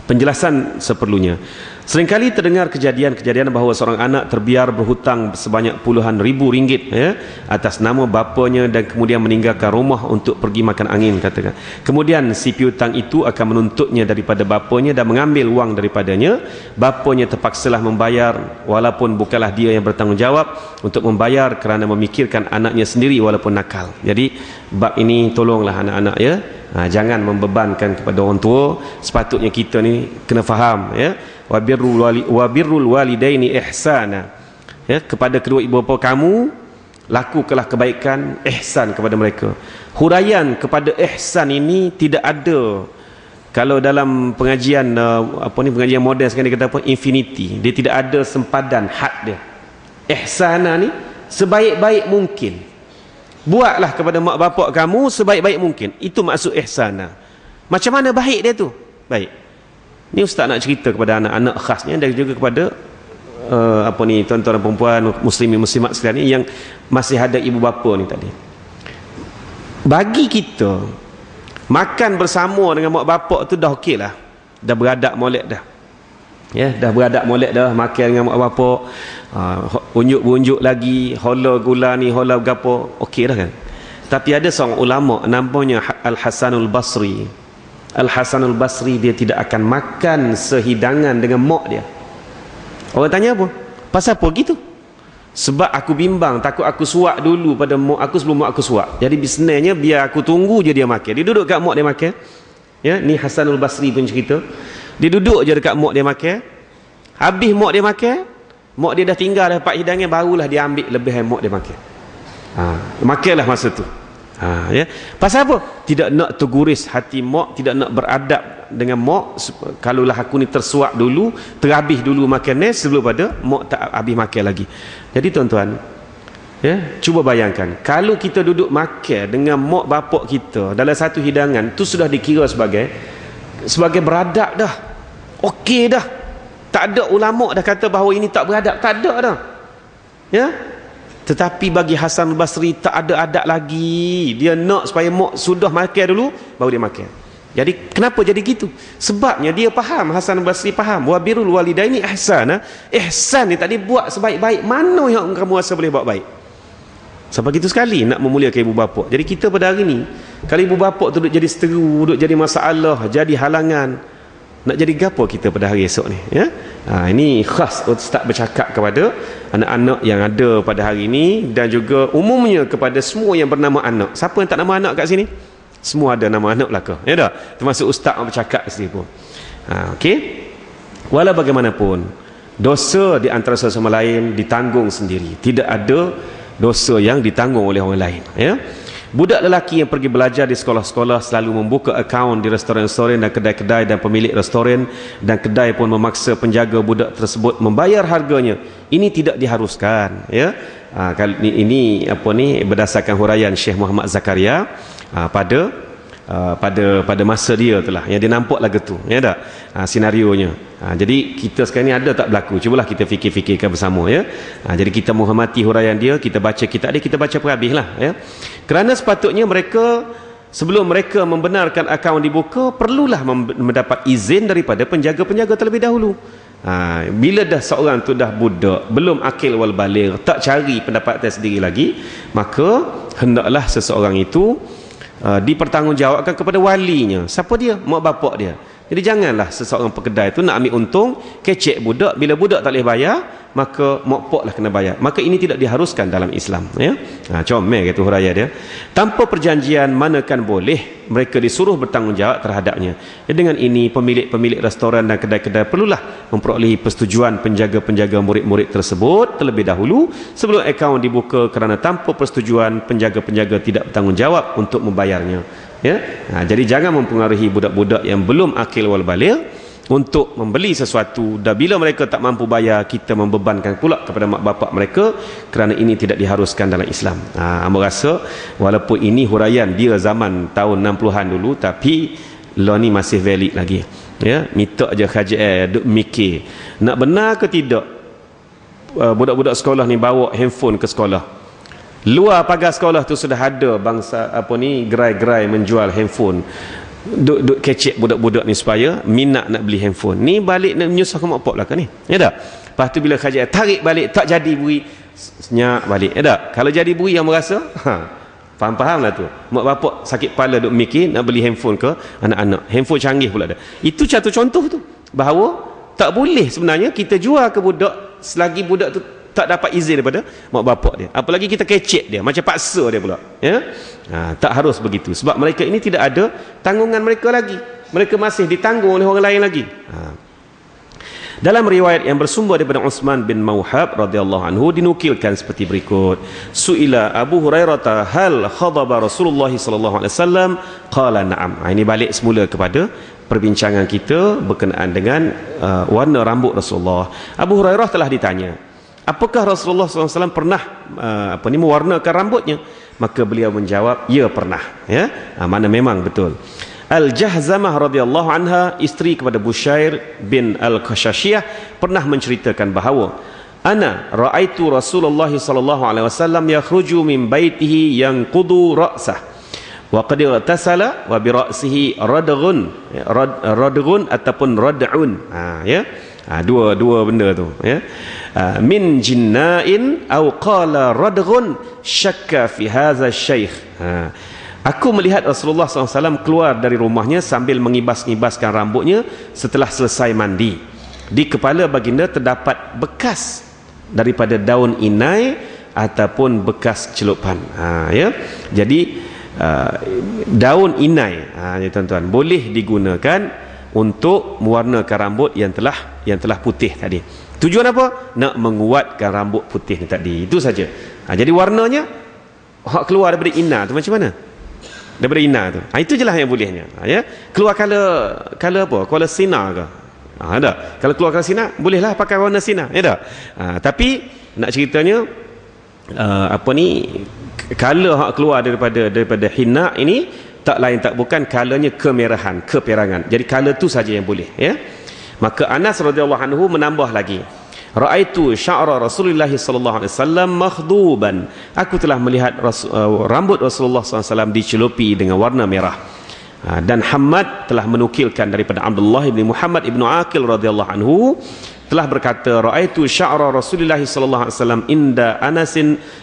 Penjelasan seperlunya. Seringkali terdengar kejadian-kejadian bahawa seorang anak terbiar berhutang sebanyak puluhan ribu ringgit, ya, atas nama bapanya, dan kemudian meninggalkan rumah untuk pergi makan angin, katakan. Kemudian si piutang itu akan menuntutnya daripada bapanya dan mengambil wang daripadanya. Bapanya terpaksalah membayar walaupun bukanlah dia yang bertanggungjawab untuk membayar kerana memikirkan anaknya sendiri walaupun nakal. Jadi bab ini tolonglah anak-anak, ya. Jangan membebankan kepada orang tua. Sepatutnya kita ni kena faham, ya. Wa birrul walidaini ihsana, ya, kepada kedua ibu bapa kamu lakukanlah kebaikan, ihsan kepada mereka. Huraian kepada ihsan ini tidak ada kalau dalam pengajian pengajian moden sekarang dia kata apa, infinity. Dia tidak ada sempadan had dia. Ihsana ni sebaik-baik mungkin. Buatlah kepada mak bapak kamu sebaik-baik mungkin. Itu maksud ihsana. Macam mana baik dia tu? Baik. Ni ustaz nak cerita kepada anak-anak khasnya, dan juga kepada tuan-tuan dan perempuan, muslimin muslimat sekalian ni yang masih ada ibu bapa ni tadi. Bagi kita, makan bersama dengan mak bapak tu dah okey lah. Dah beradak molek dah. Ya, dah beradak molek dah, makan dengan mak bapak, unjuk-unjuk lagi, hola gula ni, hola gapo, okey dah kan. Tapi ada seorang ulama namanya Al-Hasanul Basri. Al-Hasanul Basri, dia tidak akan makan sehidangan dengan mak dia. Orang tanya apa? Pasal apa gitu? Sebab aku bimbang, takut aku suap dulu pada mak aku sebelum mak aku suap. Jadi bisnesnya biar aku tunggu je dia makan. Dia duduk kat mak dia makan. Ya, ni Hasanul Basri pun cerita. Dia duduk je dekat mak dia makan. Habis mak dia makan, mak dia dah tinggal dah dapat hidangan, barulah dia ambil lebih mak dia makan. Makanlah masa tu. Ya. Pasal apa? Tidak nak terguris hati mak, tidak nak beradab dengan mak. Kalaulah aku ni tersuap dulu, terhabis dulu makan ni sebelum pada mak tak habis makan lagi. Jadi tuan-tuan, ya, cuba bayangkan kalau kita duduk makan dengan mak bapak kita dalam satu hidangan, tu sudah dikira sebagai beradab dah. Okey dah. Tak ada ulama dah kata bahawa ini tak beradab, tak ada dah. Ya. Tetapi bagi Hasan al-Basri tak ada adab lagi. Dia nak supaya mak sudah makan dulu baru dia makan. Jadi kenapa jadi gitu? Sebabnya dia faham, Hasan al-Basri faham, wa birrul walidaini ihsan. Ihsan ni tadi buat sebaik-baik. Mana yang kamu rasa boleh buat baik? Sampai gitu sekali nak memuliakan ibu bapa. Jadi kita pada hari ni, kalau ibu bapa tu duduk jadi seteru, duduk jadi masalah, jadi halangan, nak jadi gapo kita pada hari esok ni, ya? Ini khas Ustaz bercakap kepada anak-anak yang ada pada hari ini dan juga umumnya kepada semua yang bernama anak. Siapa yang tak nama anak kat sini? Semua ada nama anak belaka, ya dah? Termasuk Ustaz yang bercakap sini pun. Okey. Walau bagaimanapun, dosa di antara sesama lain ditanggung sendiri. Tidak ada dosa yang ditanggung oleh orang lain, ya. Budak lelaki yang pergi belajar di sekolah-sekolah selalu membuka akaun di restoran-restoran dan kedai-kedai, dan pemilik restoran dan kedai pun memaksa penjaga budak tersebut membayar harganya. Ini tidak diharuskan, ya. Ini apa ni, berdasarkan huraian Syekh Muhammad Zakaria pada masa dia itulah yang dia nampak lagu tu, ya tak, senarionya. Jadi kita sekarang ni ada tak berlaku, cubalah kita fikir-fikirkan bersama, ya. Jadi kita menghormati huraian dia, kita baca kitab dia, kita baca perhabis lah, ya. Kerana sepatutnya mereka, sebelum mereka membenarkan akaun dibuka, perlulah mendapat izin daripada penjaga-penjaga terlebih dahulu. Bila dah seorang tu dah budak, belum akil wal baligh, tak cari pendapatan sendiri lagi, maka hendaklah seseorang itu dipertanggungjawabkan kepada walinya. Siapa dia? Mak bapak dia. Jadi janganlah seseorang pekedai tu nak ambil untung, kecek budak. Bila budak tak boleh bayar, maka mak pak lah kena bayar. Maka ini tidak diharuskan dalam Islam, ya. Comel kata huraian dia. Tanpa perjanjian manakan boleh mereka disuruh bertanggungjawab terhadapnya. Dengan ini pemilik-pemilik restoran dan kedai-kedai perlulah memperolehi persetujuan penjaga-penjaga murid-murid tersebut terlebih dahulu sebelum akaun dibuka, kerana tanpa persetujuan penjaga-penjaga tidak bertanggungjawab untuk membayarnya, ya. Jadi jangan mempengaruhi budak-budak yang belum akil wal baligh untuk membeli sesuatu, dan bila mereka tak mampu bayar, kita membebankan pula kepada mak bapak mereka, kerana ini tidak diharuskan dalam Islam. Amba rasa walaupun ini huraian dia zaman tahun 60-an dulu, tapi law ni masih valid lagi, ya. Minta je KJL duk mikir nak benar ke tidak budak-budak sekolah ni bawa handphone ke sekolah. Luar pagar sekolah tu sudah ada bangsa apa ni, gerai-gerai menjual handphone. Duk kecek budak-budak ni supaya minat nak beli handphone. Ni balik nak menyusahkan mak pak belakang ni, ya tak? Lepas tu bila KJL tarik balik, tak jadi bui, senyak balik, ya tak? Kalau jadi bui yang merasa, faham lah tu. Mak bapak sakit kepala duk mikir nak beli handphone ke anak-anak. Handphone canggih pula dah. Itu satu contoh tu, bahawa tak boleh sebenarnya kita jual ke budak selagi budak tu tak dapat izin daripada mak bapak dia. Apalagi kita kecek dia, macam paksa dia pula, ya. Tak harus begitu, sebab mereka ini tidak ada tanggungan mereka lagi. Mereka masih ditanggung oleh orang lain lagi. Dalam riwayat yang bersumber daripada Utsman bin Mauhab radhiyallahu anhu dinukilkan seperti berikut. Suila Abu Hurairah hal khadaba Rasulullah sallallahu alaihi wasallam, qala na'am. Ini balik semula kepada perbincangan kita berkenaan dengan warna rambut Rasulullah. Abu Hurairah telah ditanya, apakah Rasulullah SAW pernah mewarnakan rambutnya? Maka beliau menjawab, ya pernah, ya. Mana memang betul. Al-Jahzamah radhiyallahu anha, isteri kepada Bushair bin Al-Qashashiyah, pernah menceritakan bahawa ana ra'aitu Rasulullah sallallahu alaihi wasallam yakhruju min baitihi yanqudu ra'sah wa qad tasala wa bi ra'sihi radghun ataupun rad'un, ya. Dua benda tu, ya. Min jinna'in aw qala radghun syakka fi hadha syekh. Aku melihat Rasulullah SAW keluar dari rumahnya sambil mengibas-ngibaskan rambutnya setelah selesai mandi. Di kepala baginda terdapat bekas daripada daun inai ataupun bekas celupan, ya. Jadi daun inai, ya tuan-tuan, boleh digunakan untuk mewarnakan rambut yang telah putih tadi. Tujuan apa? Nak menguatkan rambut putih ni tadi. Itu saja. Jadi warnanya hak keluar daripada inna tu macam mana? daripada ina tu. Itu jelah yang bolehnya. Ya. Keluar color apa? Color sinar ke? Ada. Kalau keluar color sinar, bolehlah pakai warna sinar. Ya tak? Tapi nak ceritanya color hak keluar daripada hinna ini tak lain tak bukan colornya kemerahan, keperangan. Jadi color tu saja yang boleh, ya. Maka Anas radhiyallahu anhu menambah lagi. Ra'aitu sya'ra Rasulullah sallallahu alaihi wasallam makhduban. Aku telah melihat rambut Rasulullah sallallahu alaihi wasallam dicelupi dengan warna merah. Dan Hammad telah menukilkan daripada Abdullah bin Muhammad ibnu Aqil radhiyallahu anhu telah berkata, ra'aitu sya'ra Rasulullah sallallahu alaihi wasallam inda Anas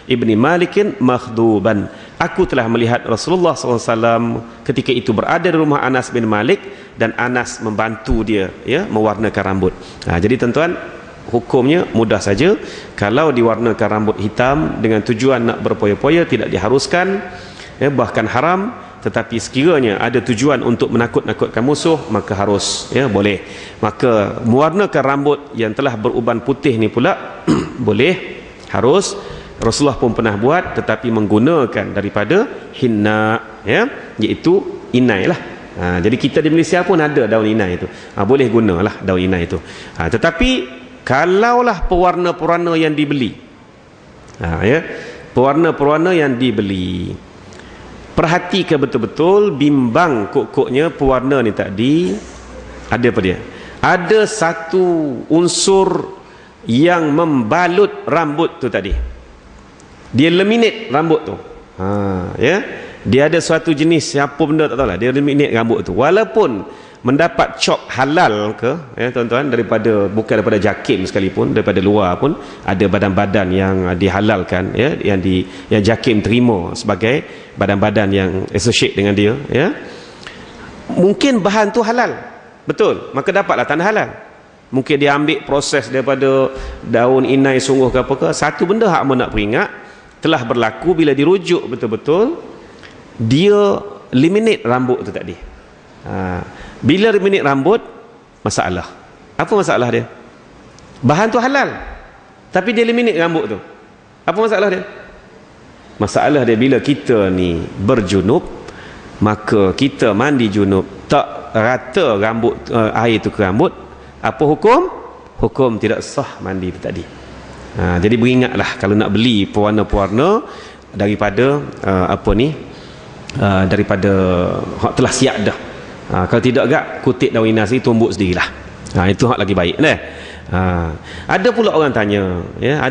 ibni Malik makhduban. Aku telah melihat Rasulullah sallallahu alaihi wasallam ketika itu berada di rumah Anas bin Malik dan Anas membantu dia, ya, mewarnakan rambut. Jadi tuan-tuan, hukumnya mudah saja. Kalau diwarnakan rambut hitam dengan tujuan nak berpoya-poya, tidak diharuskan, ya, bahkan haram. Tetapi sekiranya ada tujuan untuk menakut-nakutkan musuh, maka harus, ya, boleh. Maka mewarnakan rambut yang telah beruban putih ni pula boleh, harus. Rasulullah pun pernah buat, tetapi menggunakan daripada hinna, ya, iaitu inai lah. Jadi kita di Malaysia pun ada daun inai itu, boleh gunalah daun inai itu. Tetapi kalaulah pewarna-pewarna yang dibeli, ya, pewarna-pewarna yang dibeli, perhatikan betul-betul, bimbang kok-koknya pewarna ni tadi ada apa dia? Ada satu unsur yang membalut rambut tu tadi. Dia laminate rambut tu. Ya. Dia ada suatu jenis apa benda tak tahulah, dia laminate rambut tu. Walaupun mendapat cop halal ke, ya tuan-tuan, bukan daripada JAKIM sekalipun, daripada luar pun ada badan-badan yang dihalalkan, ya, yang JAKIM terima sebagai badan-badan yang associate dengan dia, ya. Mungkin bahan tu halal, betul, maka dapatlah tanda halal. Mungkin dia ambil proses daripada daun inai sungguh ke apa ke. Satu benda hak nak peringat telah berlaku bila dirujuk betul-betul, dia eliminate rambut tu tadi. Bila eliminate rambut, masalah. Apa masalah dia? Bahan tu halal, tapi dia eliminate rambut tu. Apa masalah dia? Masalah dia bila kita ni berjunub, maka kita mandi junub, tak rata rambut air tu ke rambut, apa hukum? Hukum tidak sah mandi tu tadi. Jadi beringatlah kalau nak beli pewarna-pewarna daripada daripada hak telah siap dah. Kalau tidak agak kutip daun inai tumbuk sendirilah. Itu hak lagi baik, nah. Ada pula orang tanya, ya,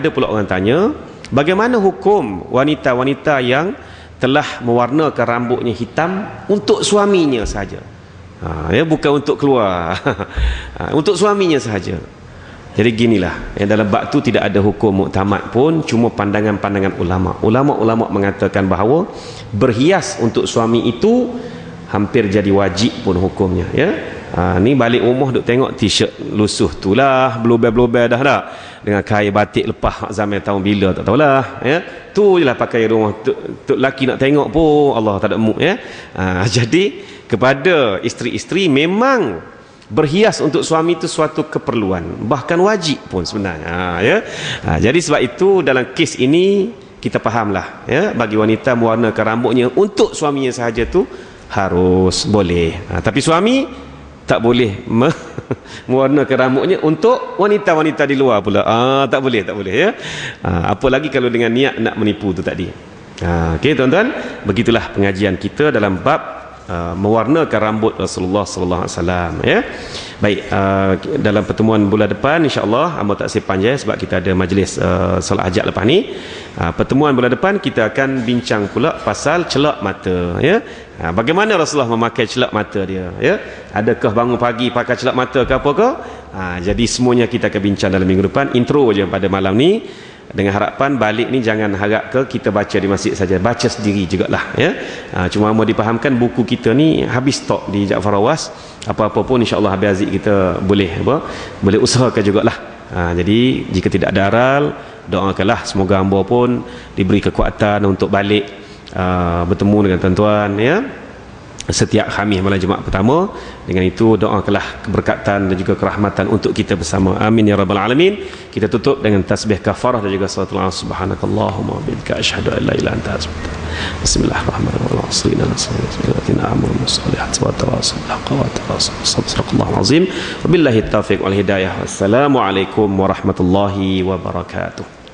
bagaimana hukum wanita-wanita yang telah mewarnakan rambutnya hitam untuk suaminya saja, ya, bukan untuk keluar. Untuk suaminya sahaja. Jadi ginilah, dalam bab tu tidak ada hukum muktamad pun, cuma pandangan-pandangan ulama. Ulama mengatakan bahawa berhias untuk suami itu hampir jadi wajib pun hukumnya, ya. Ni balik rumah duk tengok t-shirt lusuh tu lah, blubber-blubber dah tak, dengan kain batik lepas zaman tahun bila tak tahulah, ya. Tu jelah pakai rumah tu lelaki nak tengok pun Allah tak ada muk, ya. Jadi kepada isteri-isteri memang berhias untuk suami itu suatu keperluan, bahkan wajib pun sebenarnya, ya. Jadi sebab itu dalam kes ini kita fahamlah, ya, bagi wanita mewarnakan rambutnya untuk suaminya sahaja tu harus boleh, tapi suami tak boleh mewarnakan rambutnya untuk wanita-wanita di luar pula. Tak boleh, ya. Apalagi kalau dengan niat nak menipu tu tadi. Okey tuan-tuan, begitulah pengajian kita dalam bab mewarnakan rambut Rasulullah sallallahu alaihi wasallam, ya. Baik, dalam pertemuan bulan depan insya-Allah, amba tak panjang sebab kita ada majlis solat hajat lepas ni. Pertemuan bulan depan kita akan bincang pula pasal celak mata, ya. Bagaimana Rasulullah memakai celak mata dia, ya. Adakah bangun pagi pakai celak mata ke apa ke? Jadi semuanya kita akan bincang dalam minggu depan. Intro je pada malam ni, dengan harapan balik ni jangan harap ke kita baca di masjid saja, baca sendiri jugalah, ya. Cuma mau dipahamkan buku kita ni habis stok di Jaafar Awas, apa-apa pun insya-Allah Habib Aziz kita boleh usahakan jugalah. Jadi jika tidak ada aral, doakanlah semoga hamba pun diberi kekuatan untuk balik bertemu dengan tuan-tuan, ya. setiap Khamis malam Jumaat pertama. Dengan itu doakanlah keberkatan dan juga kerahmatan untuk kita bersama. Amin ya rabbal alamin. Kita tutup dengan tasbih kafarah dan juga salatul subhanakallahumma wa bihamdika asyhadu an la ilaha illa anta astaghfiruka. Bismillahirrahmanirrahim. Wabillahi taufiq wal hidayah. Wassalamualaikum warahmatullahi wabarakatuh.